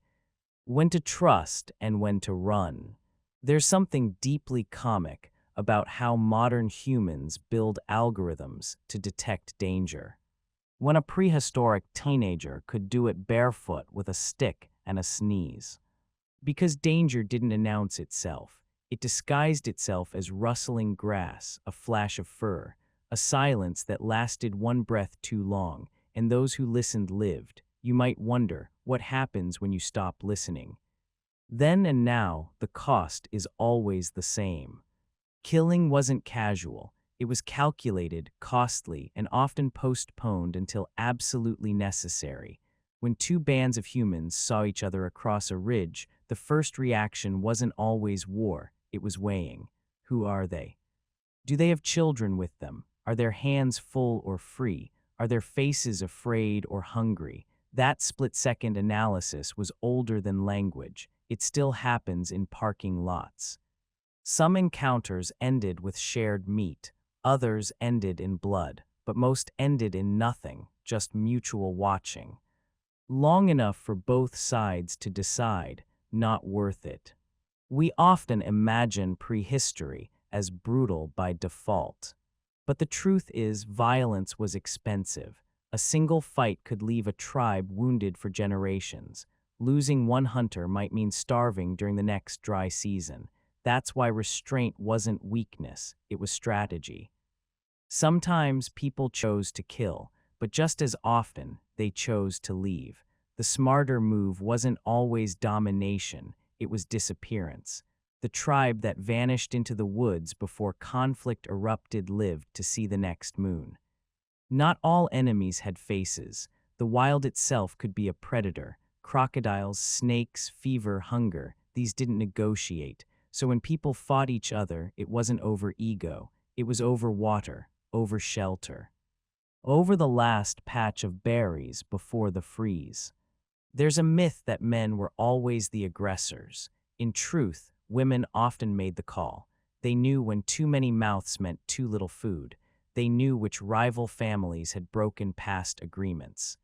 when to trust, and when to run. There's something deeply comic about how modern humans build algorithms to detect danger, when a prehistoric teenager could do it barefoot with a stick and a sneeze. Because danger didn't announce itself. It disguised itself as rustling grass, a flash of fur, a silence that lasted one breath too long, and those who listened lived. You might wonder what happens when you stop listening. Then and now, the cost is always the same. Killing wasn't casual. It was calculated, costly, and often postponed until absolutely necessary. When two bands of humans saw each other across a ridge, the first reaction wasn't always war, it was weighing. Who are they? Do they have children with them? Are their hands full or free? Are their faces afraid or hungry? That split-second analysis was older than language. It still happens in parking lots. Some encounters ended with shared meat, others ended in blood, but most ended in nothing, just mutual watching. Long enough for both sides to decide, not worth it. We often imagine prehistory as brutal by default. But the truth is, violence was expensive. A single fight could leave a tribe wounded for generations. Losing one hunter might mean starving during the next dry season. That's why restraint wasn't weakness, it was strategy. Sometimes people chose to kill, but just as often, they chose to leave. The smarter move wasn't always domination, it was disappearance. The tribe that vanished into the woods before conflict erupted lived to see the next moon. Not all enemies had faces. The wild itself could be a predator. Crocodiles, snakes, fever, hunger, these didn't negotiate. So when people fought each other, it wasn't over ego. It was over water, over shelter, over the last patch of berries before the freeze. There's a myth that men were always the aggressors. In truth, women often made the call. They knew when too many mouths meant too little food. They knew which rival families had broken past agreements.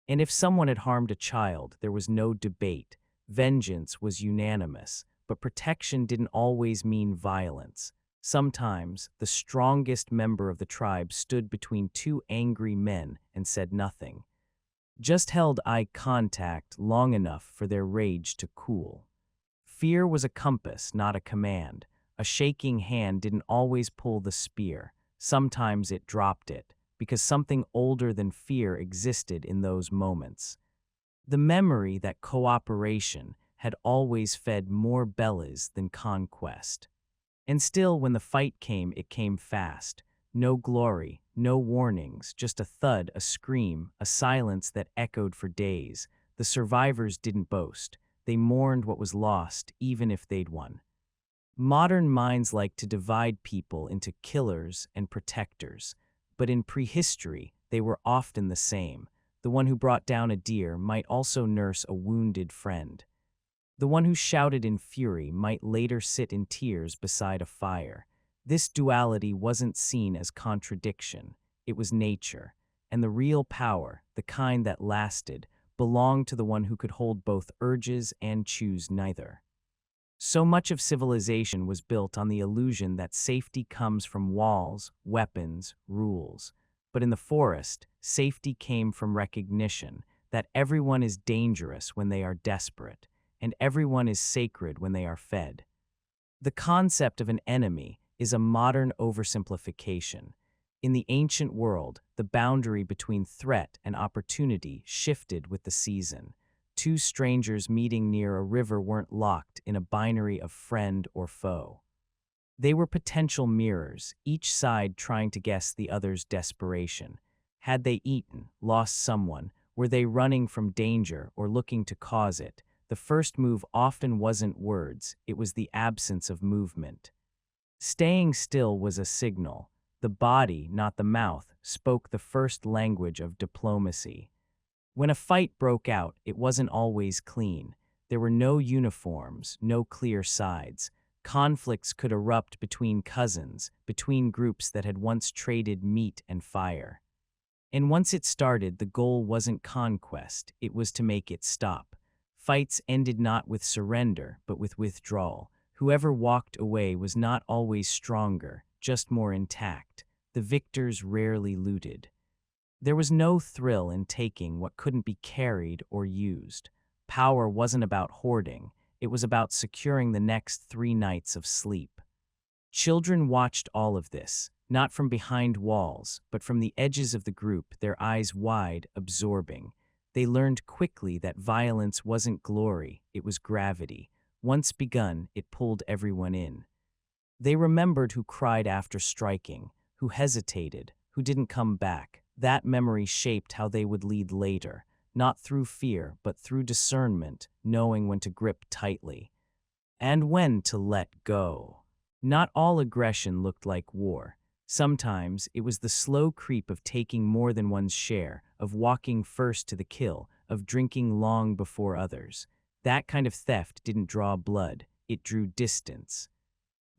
And if someone had harmed a child, there was no debate. Vengeance was unanimous, but protection didn't always mean violence. Sometimes, the strongest member of the tribe stood between two angry men and said nothing. Just held eye contact long enough for their rage to cool. Fear was a compass, not a command. A shaking hand didn't always pull the spear. Sometimes it dropped it, because something older than fear existed in those moments. The memory that cooperation had always fed more bellies than conquest. And still, when the fight came, it came fast. No glory, no warnings, just a thud, a scream, a silence that echoed for days. The survivors didn't boast. They mourned what was lost, even if they'd won. Modern minds like to divide people into killers and protectors, but in prehistory, they were often the same. The one who brought down a deer might also nurse a wounded friend. The one who shouted in fury might later sit in tears beside a fire. This duality wasn't seen as contradiction. It was nature. And the real power, the kind that lasted, belonged to the one who could hold both urges and choose neither. So much of civilization was built on the illusion that safety comes from walls, weapons, rules. But in the forest, safety came from recognition that everyone is dangerous when they are desperate, and everyone is sacred when they are fed. The concept of an enemy is a modern oversimplification. In the ancient world, the boundary between threat and opportunity shifted with the season. Two strangers meeting near a river weren't locked in a binary of friend or foe. They were potential mirrors, each side trying to guess the other's desperation. Had they eaten, lost someone? Were they running from danger or looking to cause it? The first move often wasn't words, it was the absence of movement. Staying still was a signal. The body, not the mouth, spoke the first language of diplomacy. When a fight broke out, it wasn't always clean. There were no uniforms, no clear sides. Conflicts could erupt between cousins, between groups that had once traded meat and fire. And once it started, the goal wasn't conquest, it was to make it stop. Fights ended not with surrender, but with withdrawal. Whoever walked away was not always stronger, just more intact. The victors rarely looted. There was no thrill in taking what couldn't be carried or used. Power wasn't about hoarding, It was about securing the next 3 nights of sleep. Children watched all of this, not from behind walls, but from the edges of the group, their eyes wide, absorbing. They learned quickly that violence wasn't glory, it was gravity. Once begun, it pulled everyone in. They remembered who cried after striking, who hesitated, who didn't come back. That memory shaped how they would lead later, not through fear, but through discernment, knowing when to grip tightly and when to let go. Not all aggression looked like war. Sometimes it was the slow creep of taking more than one's share, of walking first to the kill, of drinking long before others. That kind of theft didn't draw blood, it drew distance.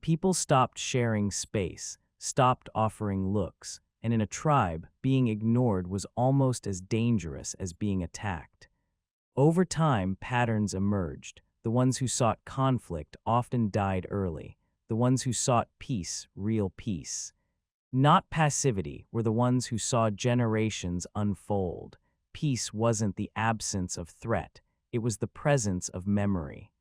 People stopped sharing space, stopped offering looks, and in a tribe, being ignored was almost as dangerous as being attacked. Over time, patterns emerged. The ones who sought conflict often died early. The ones who sought peace, real peace. Not passivity, were the ones who saw generations unfold. Peace wasn't the absence of threat, it was the presence of memory.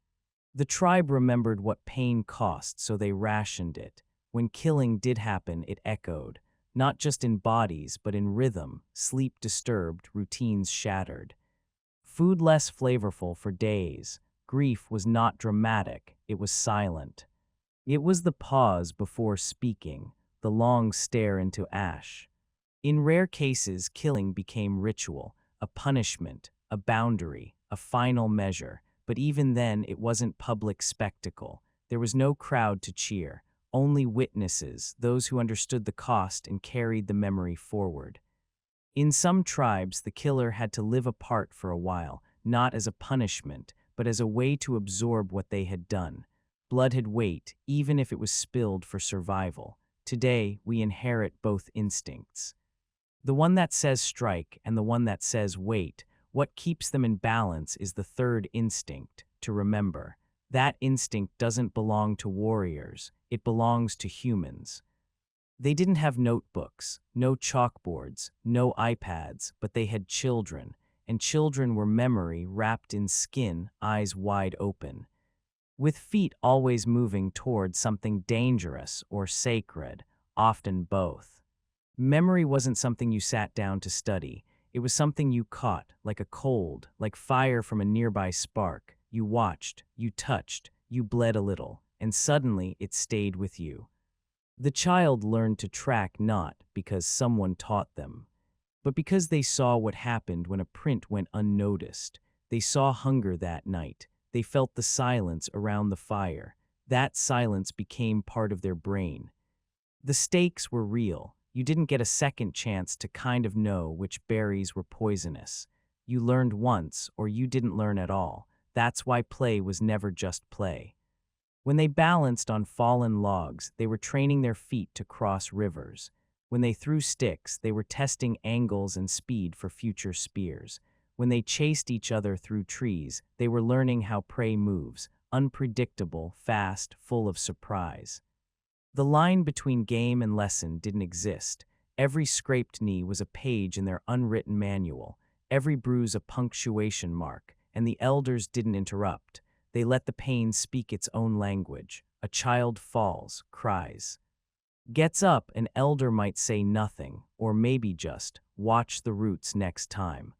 The tribe remembered what pain cost, so they rationed it. When killing did happen, it echoed, not just in bodies, but in rhythm, sleep disturbed, routines shattered. Food less flavorful for days. Grief was not dramatic, it was silent. It was the pause before speaking, the long stare into ash. In rare cases, killing became ritual, a punishment, a boundary, a final measure. But even then, it wasn't public spectacle. There was no crowd to cheer, only witnesses, those who understood the cost and carried the memory forward. In some tribes, the killer had to live apart for a while, not as a punishment, but as a way to absorb what they had done. Blood had weight, even if it was spilled for survival. Today, we inherit both instincts. The one that says strike and the one that says wait. What keeps them in balance is the third instinct, to remember. That instinct doesn't belong to warriors, it belongs to humans. They didn't have notebooks, no chalkboards, no iPads, but they had children, and children were memory wrapped in skin, eyes wide open, with feet always moving toward something dangerous or sacred, often both. Memory wasn't something you sat down to study. It was something you caught, like a cold, like fire from a nearby spark. You watched, you touched, you bled a little, and suddenly it stayed with you. The child learned to track not because someone taught them, but because they saw what happened when a print went unnoticed. They saw hunger that night. They felt the silence around the fire. That silence became part of their brain. The stakes were real. You didn't get a second chance to kind of know which berries were poisonous. You learned once, or you didn't learn at all. That's why play was never just play. When they balanced on fallen logs, they were training their feet to cross rivers. When they threw sticks, they were testing angles and speed for future spears. When they chased each other through trees, they were learning how prey moves, unpredictable, fast, full of surprise. The line between game and lesson didn't exist. Every scraped knee was a page in their unwritten manual, every bruise a punctuation mark, and the elders didn't interrupt. They let the pain speak its own language. A child falls, cries. Gets up, an elder might say nothing, or maybe just, watch the roots next time.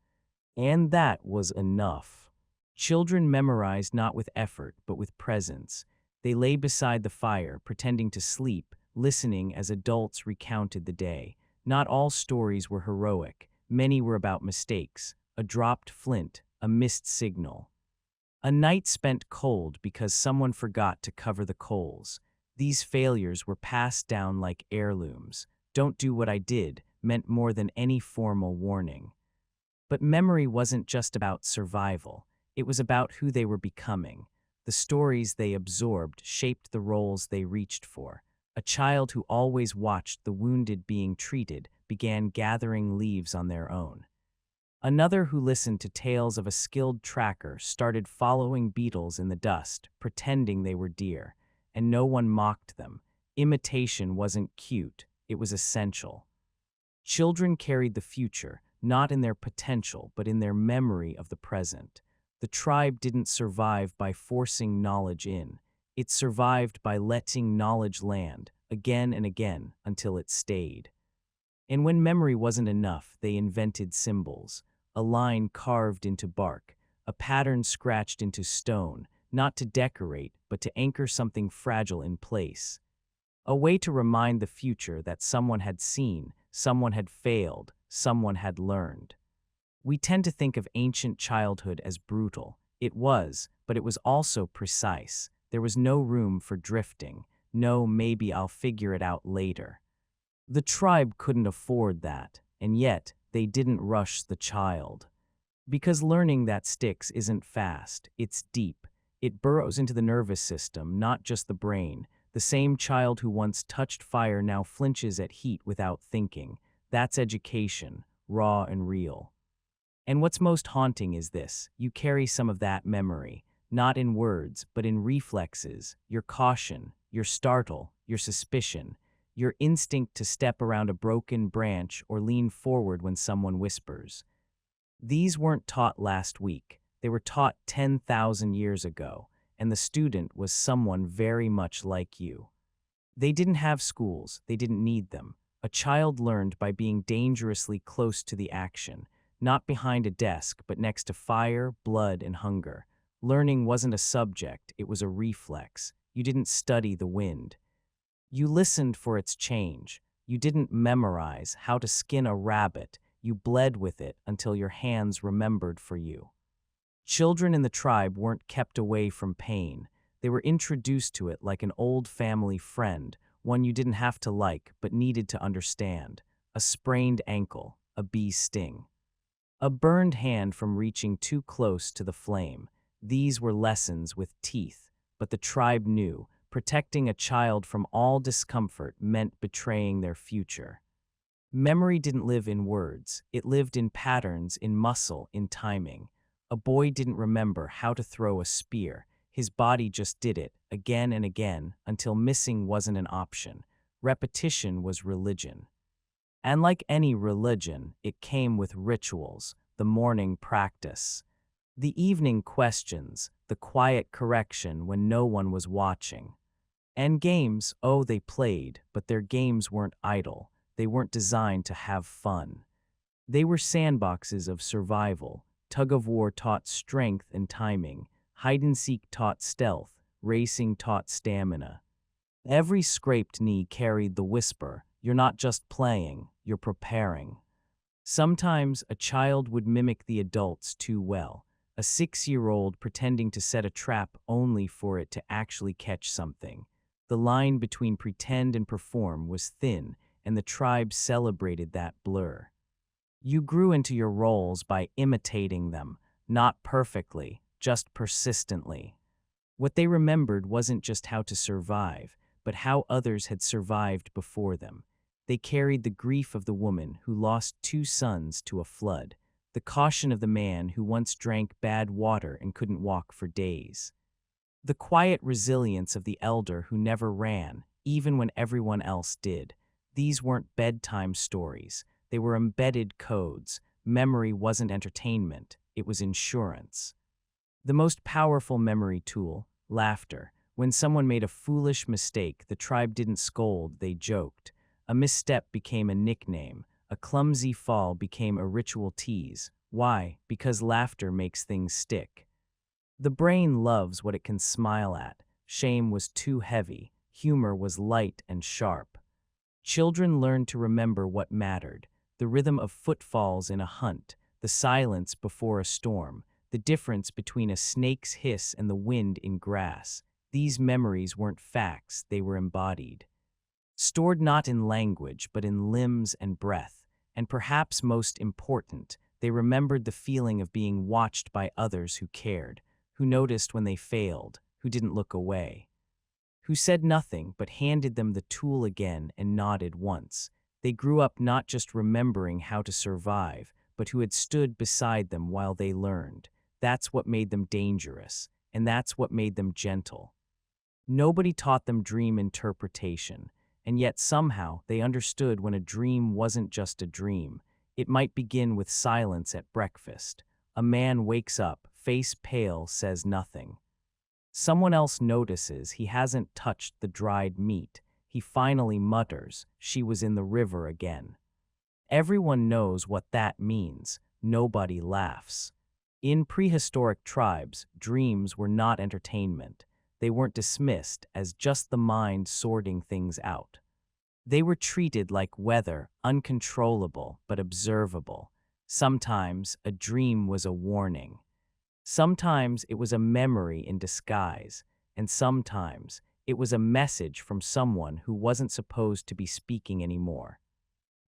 And that was enough. Children memorized not with effort, but with presence. They lay beside the fire, pretending to sleep, listening as adults recounted the day. Not all stories were heroic. Many were about mistakes, a dropped flint, a missed signal. A night spent cold because someone forgot to cover the coals. These failures were passed down like heirlooms. Don't do what I did meant more than any formal warning. But memory wasn't just about survival. It was about who they were becoming. The stories they absorbed shaped the roles they reached for. A child who always watched the wounded being treated began gathering leaves on their own. Another who listened to tales of a skilled tracker started following beetles in the dust, pretending they were deer, and no one mocked them. Imitation wasn't cute, it was essential. Children carried the future, not in their potential, but in their memory of the present. The tribe didn't survive by forcing knowledge in. It survived by letting knowledge land, again and again, until it stayed. And when memory wasn't enough, they invented symbols. A line carved into bark, a pattern scratched into stone, not to decorate, but to anchor something fragile in place. A way to remind the future that someone had seen, someone had failed, someone had learned. We tend to think of ancient childhood as brutal. It was, but it was also precise. There was no room for drifting. No, maybe I'll figure it out later. The tribe couldn't afford that, and yet they didn't rush the child. Because learning that sticks isn't fast, it's deep. It burrows into the nervous system, not just the brain. The same child who once touched fire now flinches at heat without thinking. That's education, raw and real. And what's most haunting is this: you carry some of that memory, not in words, but in reflexes, your caution, your startle, your suspicion, your instinct to step around a broken branch or lean forward when someone whispers. These weren't taught last week, they were taught 10,000 years ago, and the student was someone very much like you. They didn't have schools, they didn't need them. A child learned by being dangerously close to the action, not behind a desk, but next to fire, blood, and hunger. Learning wasn't a subject, it was a reflex. You didn't study the wind. You listened for its change. You didn't memorize how to skin a rabbit. You bled with it until your hands remembered for you. Children in the tribe weren't kept away from pain. They were introduced to it like an old family friend, one you didn't have to like but needed to understand. A sprained ankle, a bee sting, a burned hand from reaching too close to the flame. These were lessons with teeth, but the tribe knew protecting a child from all discomfort meant betraying their future. Memory didn't live in words, it lived in patterns, in muscle, in timing. A boy didn't remember how to throw a spear. His body just did it, again and again, until missing wasn't an option. Repetition was religion. And like any religion, it came with rituals: the morning practice, the evening questions, the quiet correction when no one was watching. And games, oh, they played, but their games weren't idle. They weren't designed to have fun. They were sandboxes of survival. Tug-of-war taught strength and timing. Hide-and-seek taught stealth. Racing taught stamina. Every scraped knee carried the whisper: you're not just playing, you're preparing. Sometimes a child would mimic the adults too well. A 6-year-old pretending to set a trap only for it to actually catch something. The line between pretend and perform was thin, and the tribe celebrated that blur. You grew into your roles by imitating them, not perfectly, just persistently. What they remembered wasn't just how to survive, but how others had survived before them. They carried the grief of the woman who lost 2 sons to a flood, the caution of the man who once drank bad water and couldn't walk for days, the quiet resilience of the elder who never ran, even when everyone else did. These weren't bedtime stories. They were embedded codes. Memory wasn't entertainment, it was insurance. The most powerful memory tool, laughter. When someone made a foolish mistake, the tribe didn't scold, they joked. A misstep became a nickname. A clumsy fall became a ritual tease. Why? Because laughter makes things stick. The brain loves what it can smile at. Shame was too heavy. Humor was light and sharp. Children learned to remember what mattered: the rhythm of footfalls in a hunt, the silence before a storm, the difference between a snake's hiss and the wind in grass. These memories weren't facts, they were embodied. Stored not in language, but in limbs and breath. And perhaps most important, they remembered the feeling of being watched by others who cared, who noticed when they failed, who didn't look away, who said nothing but handed them the tool again and nodded once. They grew up not just remembering how to survive, but who had stood beside them while they learned. That's what made them dangerous, and that's what made them gentle. Nobody taught them dream interpretation, and yet somehow they understood when a dream wasn't just a dream. It might begin with silence at breakfast. A man wakes up, face pale, says nothing. Someone else notices he hasn't touched the dried meat. He finally mutters, "She was in the river again." Everyone knows what that means. Nobody laughs. In prehistoric tribes, dreams were not entertainment. They weren't dismissed as just the mind sorting things out. They were treated like weather, uncontrollable but observable. Sometimes a dream was a warning. Sometimes it was a memory in disguise, and sometimes it was a message from someone who wasn't supposed to be speaking anymore.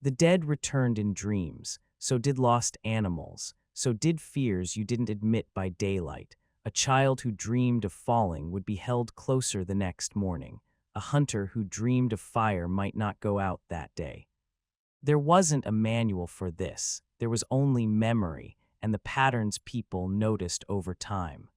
The dead returned in dreams, so did lost animals, so did fears you didn't admit by daylight. A child who dreamed of falling would be held closer the next morning. A hunter who dreamed of fire might not go out that day. There wasn't a manual for this. There was only memory and the patterns people noticed over time.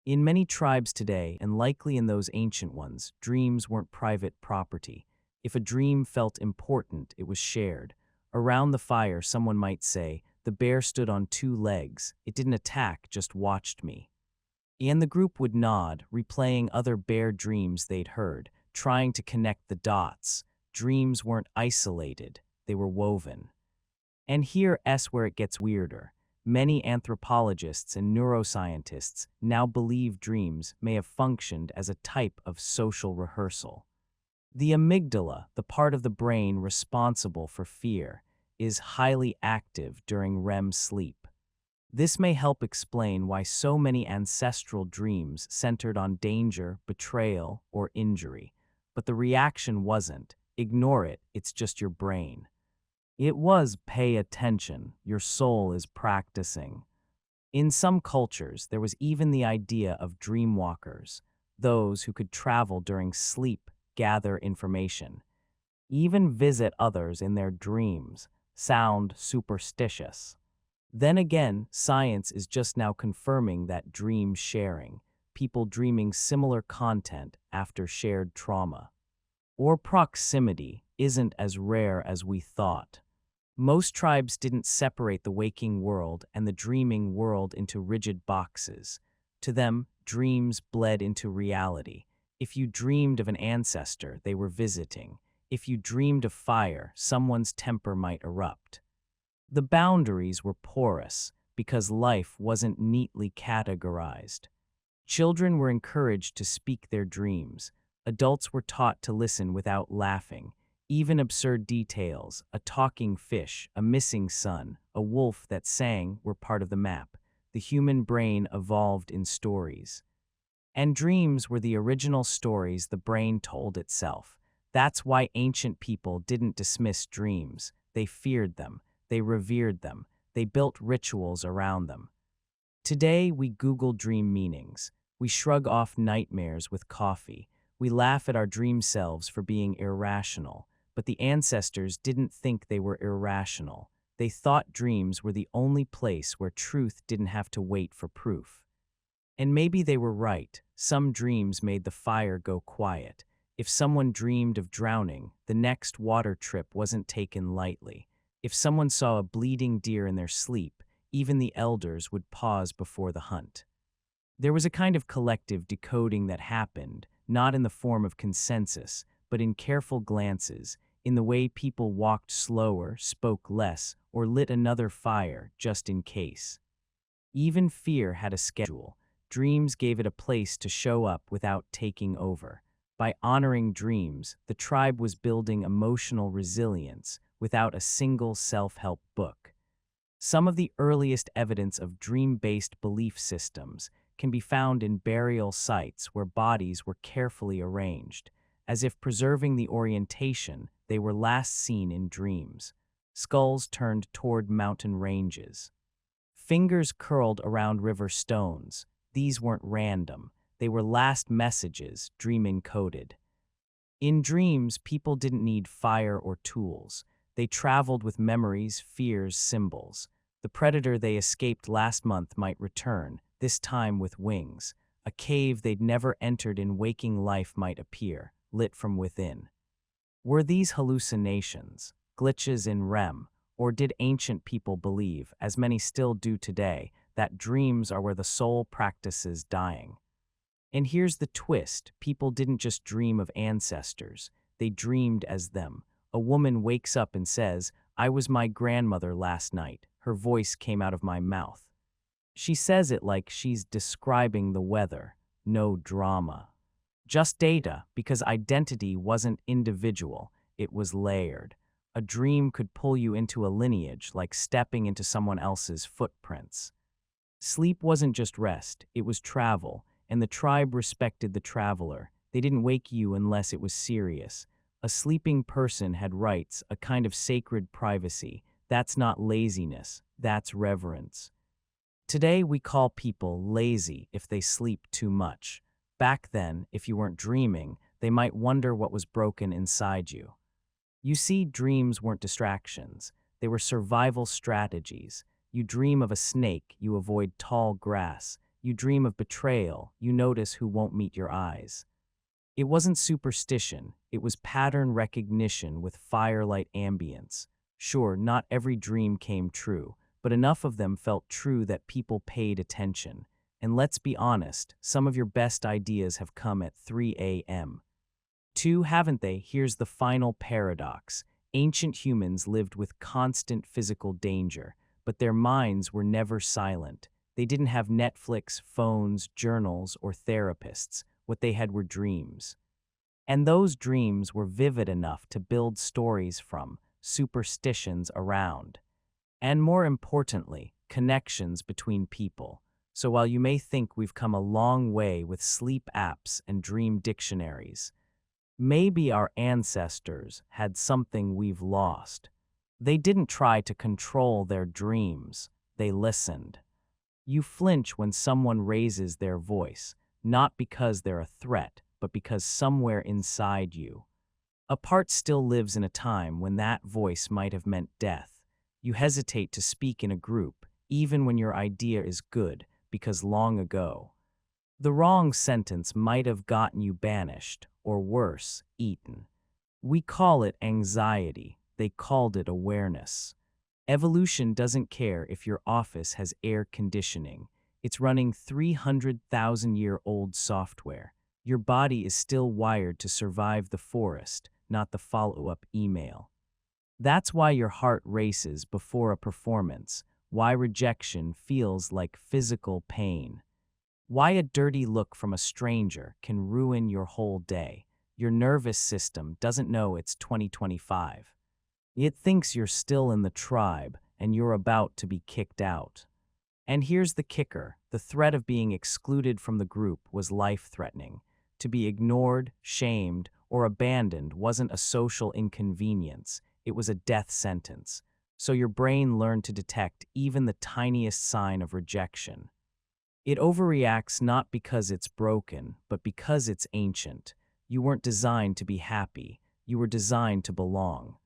In many tribes today, and likely in those ancient ones, dreams weren't private property. If a dream felt important, it was shared. Around the fire, someone might say, "The bear stood on two legs. It didn't attack, just watched me." And the group would nod, replaying other bear dreams they'd heard, trying to connect the dots. Dreams weren't isolated, they were woven. And here's where it gets weirder. Many anthropologists and neuroscientists now believe dreams may have functioned as a type of social rehearsal. The amygdala, the part of the brain responsible for fear, is highly active during REM sleep. This may help explain why so many ancestral dreams centered on danger, betrayal, or injury. But the reaction wasn't, "Ignore it, it's just your brain." It was, "Pay attention, your soul is practicing." In some cultures, there was even the idea of dreamwalkers, those who could travel during sleep, gather information, even visit others in their dreams. Sound superstitious. Then again, science is just now confirming that dream sharing, people dreaming similar content after shared trauma, or proximity, isn't as rare as we thought. Most tribes didn't separate the waking world and the dreaming world into rigid boxes. To them, dreams bled into reality. If you dreamed of an ancestor, they were visiting. If you dreamed of fire, someone's temper might erupt. The boundaries were porous because life wasn't neatly categorized. Children were encouraged to speak their dreams. Adults were taught to listen without laughing. Even absurd details, a talking fish, a missing son, a wolf that sang, were part of the map. The human brain evolved in stories. And dreams were the original stories the brain told itself. That's why ancient people didn't dismiss dreams. They feared them. They revered them. They built rituals around them. Today, we Google dream meanings. We shrug off nightmares with coffee. We laugh at our dream selves for being irrational. But the ancestors didn't think they were irrational. They thought dreams were the only place where truth didn't have to wait for proof. And maybe they were right. Some dreams made the fire go quiet. If someone dreamed of drowning, the next water trip wasn't taken lightly. If someone saw a bleeding deer in their sleep, even the elders would pause before the hunt. There was a kind of collective decoding that happened, not in the form of consensus, but in careful glances, in the way people walked slower, spoke less, or lit another fire just in case. Even fear had a schedule. Dreams gave it a place to show up without taking over. By honoring dreams, the tribe was building emotional resilience without a single self-help book. Some of the earliest evidence of dream-based belief systems can be found in burial sites where bodies were carefully arranged, as if preserving the orientation they were last seen in dreams. Skulls turned toward mountain ranges. Fingers curled around river stones. These weren't random. They were last messages, dream-encoded. In dreams, people didn't need fire or tools. They traveled with memories, fears, symbols. The predator they escaped last month might return, this time with wings. A cave they'd never entered in waking life might appear, lit from within. Were these hallucinations, glitches in REM, or did ancient people believe, as many still do today, that dreams are where the soul practices dying. And here's the twist: people didn't just dream of ancestors, they dreamed as them. A woman wakes up and says, "I was my grandmother last night. Her voice came out of my mouth." She says it like she's describing the weather. No drama. Just data, because identity wasn't individual, it was layered. A dream could pull you into a lineage like stepping into someone else's footprints. Sleep wasn't just rest, it was travel, and the tribe respected the traveler. They didn't wake you unless it was serious. A sleeping person had rights, a kind of sacred privacy. That's not laziness, that's reverence. Today, we call people lazy if they sleep too much. Back then, if you weren't dreaming, they might wonder what was broken inside you. You see, dreams weren't distractions. They were survival strategies. You dream of a snake, you avoid tall grass. You dream of betrayal, you notice who won't meet your eyes. It wasn't superstition, it was pattern recognition with firelight ambience. Sure, not every dream came true, but enough of them felt true that people paid attention. And let's be honest, some of your best ideas have come at 3 a.m. Too, haven't they? Here's the final paradox. Ancient humans lived with constant physical danger, but their minds were never silent. They didn't have Netflix, phones, journals, or therapists. What they had were dreams. And those dreams were vivid enough to build stories from, superstitions around. And more importantly, connections between people. So while you may think we've come a long way with sleep apps and dream dictionaries, maybe our ancestors had something we've lost. They didn't try to control their dreams, they listened. You flinch when someone raises their voice, not because they're a threat, but because somewhere inside you, a part still lives in a time when that voice might have meant death. You hesitate to speak in a group, even when your idea is good, because long ago, the wrong sentence might have gotten you banished, or worse, eaten. We call it anxiety, they called it awareness. Evolution doesn't care if your office has air conditioning. It's running 300,000-year-old software. Your body is still wired to survive the forest, not the follow-up email. That's why your heart races before a performance, why rejection feels like physical pain, why a dirty look from a stranger can ruin your whole day. Your nervous system doesn't know it's 2025. It thinks you're still in the tribe and you're about to be kicked out. And here's the kicker: the threat of being excluded from the group was life-threatening. To be ignored, shamed, or abandoned wasn't a social inconvenience, it was a death sentence. So your brain learned to detect even the tiniest sign of rejection. It overreacts not because it's broken, but because it's ancient. You weren't designed to be happy, you were designed to belong.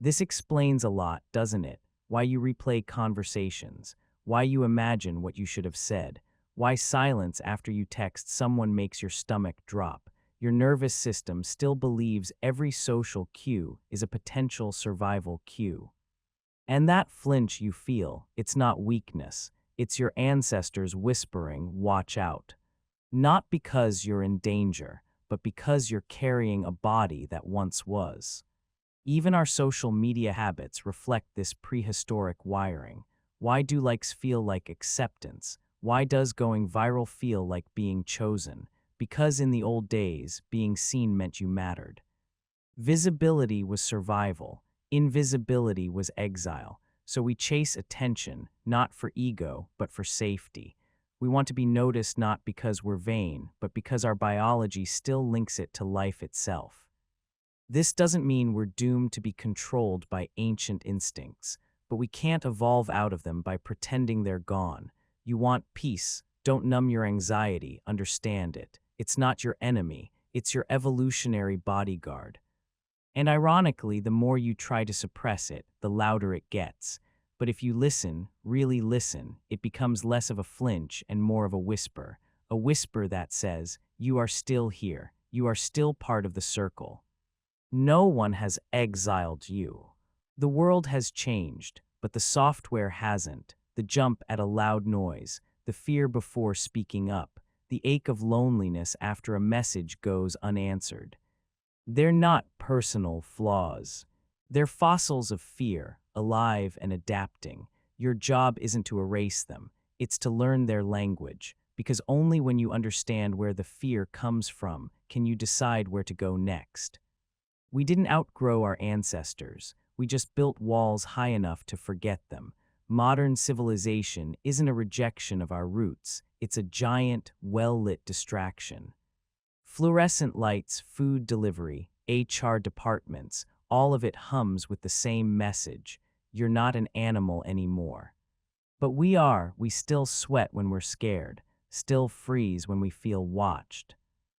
This explains a lot, doesn't it? Why you replay conversations, why you imagine what you should have said, why silence after you text someone makes your stomach drop. Your nervous system still believes every social cue is a potential survival cue. And that flinch you feel, it's not weakness, it's your ancestors whispering, "Watch out." Not because you're in danger, but because you're carrying a body that once was. Even our social media habits reflect this prehistoric wiring. Why do likes feel like acceptance? Why does going viral feel like being chosen? Because in the old days, being seen meant you mattered. Visibility was survival, invisibility was exile. So we chase attention, not for ego, but for safety. We want to be noticed not because we're vain, but because our biology still links it to life itself. This doesn't mean we're doomed to be controlled by ancient instincts, but we can't evolve out of them by pretending they're gone. You want peace, don't numb your anxiety, understand it. It's not your enemy, it's your evolutionary bodyguard. And ironically, the more you try to suppress it, the louder it gets. But if you listen, really listen, it becomes less of a flinch and more of a whisper that says, "You are still here, you are still part of the circle. No one has exiled you. The world has changed, but the software hasn't. the jump at a loud noise, the fear before speaking up, the ache of loneliness after a message goes unanswered. They're not personal flaws. They're fossils of fear, alive and adapting. Your job isn't to erase them, it's to learn their language, because only when you understand where the fear comes from can you decide where to go next. We didn't outgrow our ancestors, we just built walls high enough to forget them. Modern civilization isn't a rejection of our roots, it's a giant, well-lit distraction. Fluorescent lights, food delivery, HR departments, all of it hums with the same message. You're not an animal anymore. But we are. We still sweat when we're scared, still freeze when we feel watched,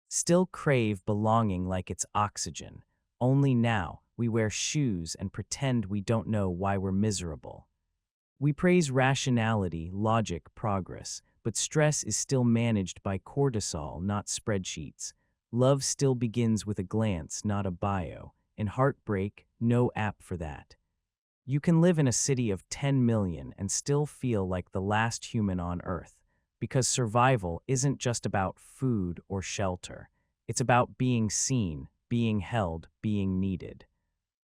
still crave belonging like it's oxygen. Only now, we wear shoes and pretend we don't know why we're miserable. We praise rationality, logic, progress, but stress is still managed by cortisol, not spreadsheets. Love still begins with a glance, not a bio, and heartbreak, no app for that. You can live in a city of 10 million and still feel like the last human on Earth, because survival isn't just about food or shelter. It's about being seen, being held, being needed.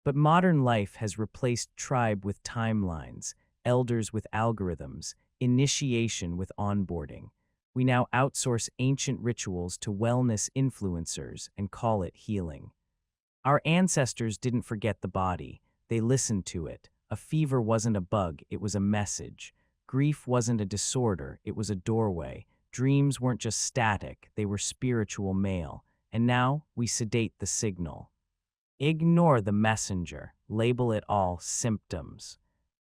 But modern life has replaced tribe with timelines, elders with algorithms, initiation with onboarding. We now outsource ancient rituals to wellness influencers and call it healing. Our ancestors didn't forget the body, they listened to it. A fever wasn't a bug, it was a message. Grief wasn't a disorder, it was a doorway. Dreams weren't just static, they were spiritual mail. And now we sedate the signal. Ignore the messenger, label it all symptoms.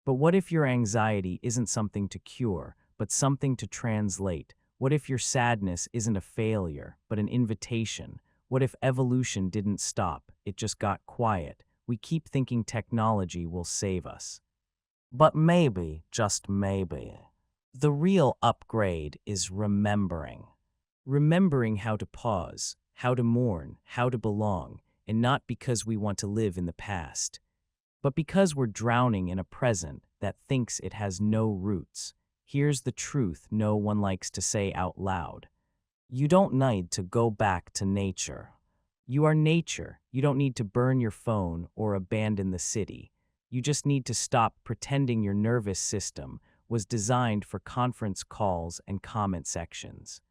But what if your anxiety isn't something to cure, but something to translate? What if your sadness isn't a failure, but an invitation? What if evolution didn't stop, it just got quiet? We keep thinking technology will save us. But maybe, just maybe, the real upgrade is remembering. Remembering how to pause, how to mourn, how to belong, and not because we want to live in the past, but because we're drowning in a present that thinks it has no roots. Here's the truth no one likes to say out loud. You don't need to go back to nature. You are nature. You don't need to burn your phone or abandon the city. You just need to stop pretending your nervous system was designed for conference calls and comment sections.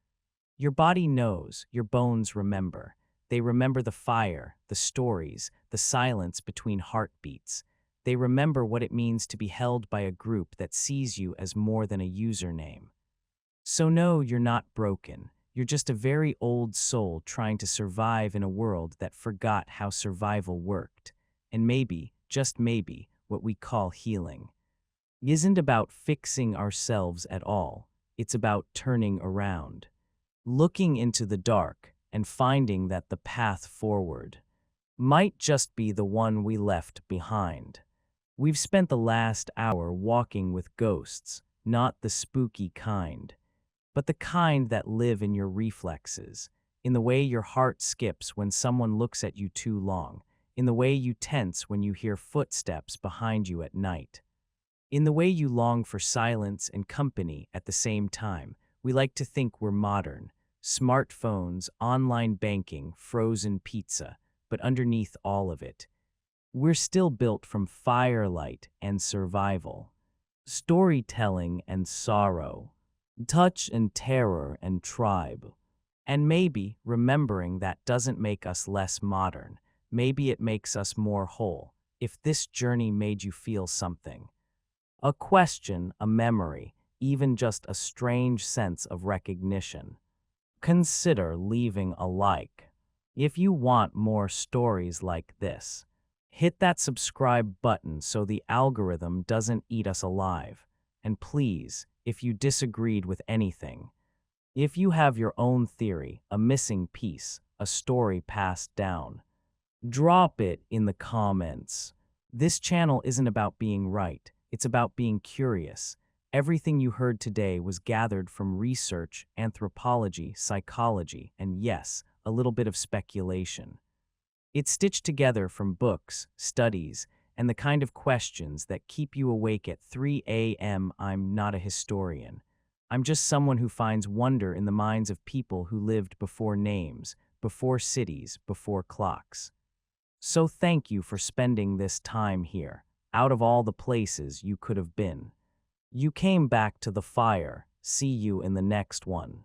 Your body knows, your bones remember. They remember the fire, the stories, the silence between heartbeats. They remember what it means to be held by a group that sees you as more than a username. So no, you're not broken. You're just a very old soul trying to survive in a world that forgot how survival worked. And maybe, just maybe, what we call healing isn't about fixing ourselves at all. It's about turning around, looking into the dark, and finding that the path forward might just be the one we left behind. We've spent the last hour walking with ghosts, not the spooky kind, but the kind that live in your reflexes, in the way your heart skips when someone looks at you too long, in the way you tense when you hear footsteps behind you at night, in the way you long for silence and company at the same time. We like to think we're modern. Smartphones, online banking, frozen pizza, but underneath all of it, we're still built from firelight and survival, storytelling and sorrow, touch and terror and tribe. And maybe remembering that doesn't make us less modern. Maybe it makes us more whole. If this journey made you feel something, a question, a memory, even just a strange sense of recognition, consider leaving a like. If you want more stories like this, hit that subscribe button so the algorithm doesn't eat us alive. And please, if you disagreed with anything, if you have your own theory, a missing piece, a story passed down, drop it in the comments. This channel isn't about being right, it's about being curious. Everything you heard today was gathered from research, anthropology, psychology, and yes, a little bit of speculation. It's stitched together from books, studies, and the kind of questions that keep you awake at 3 a.m. I'm not a historian. I'm just someone who finds wonder in the minds of people who lived before names, before cities, before clocks. So thank you for spending this time here, out of all the places you could have been. You came back to the fire. See you in the next one.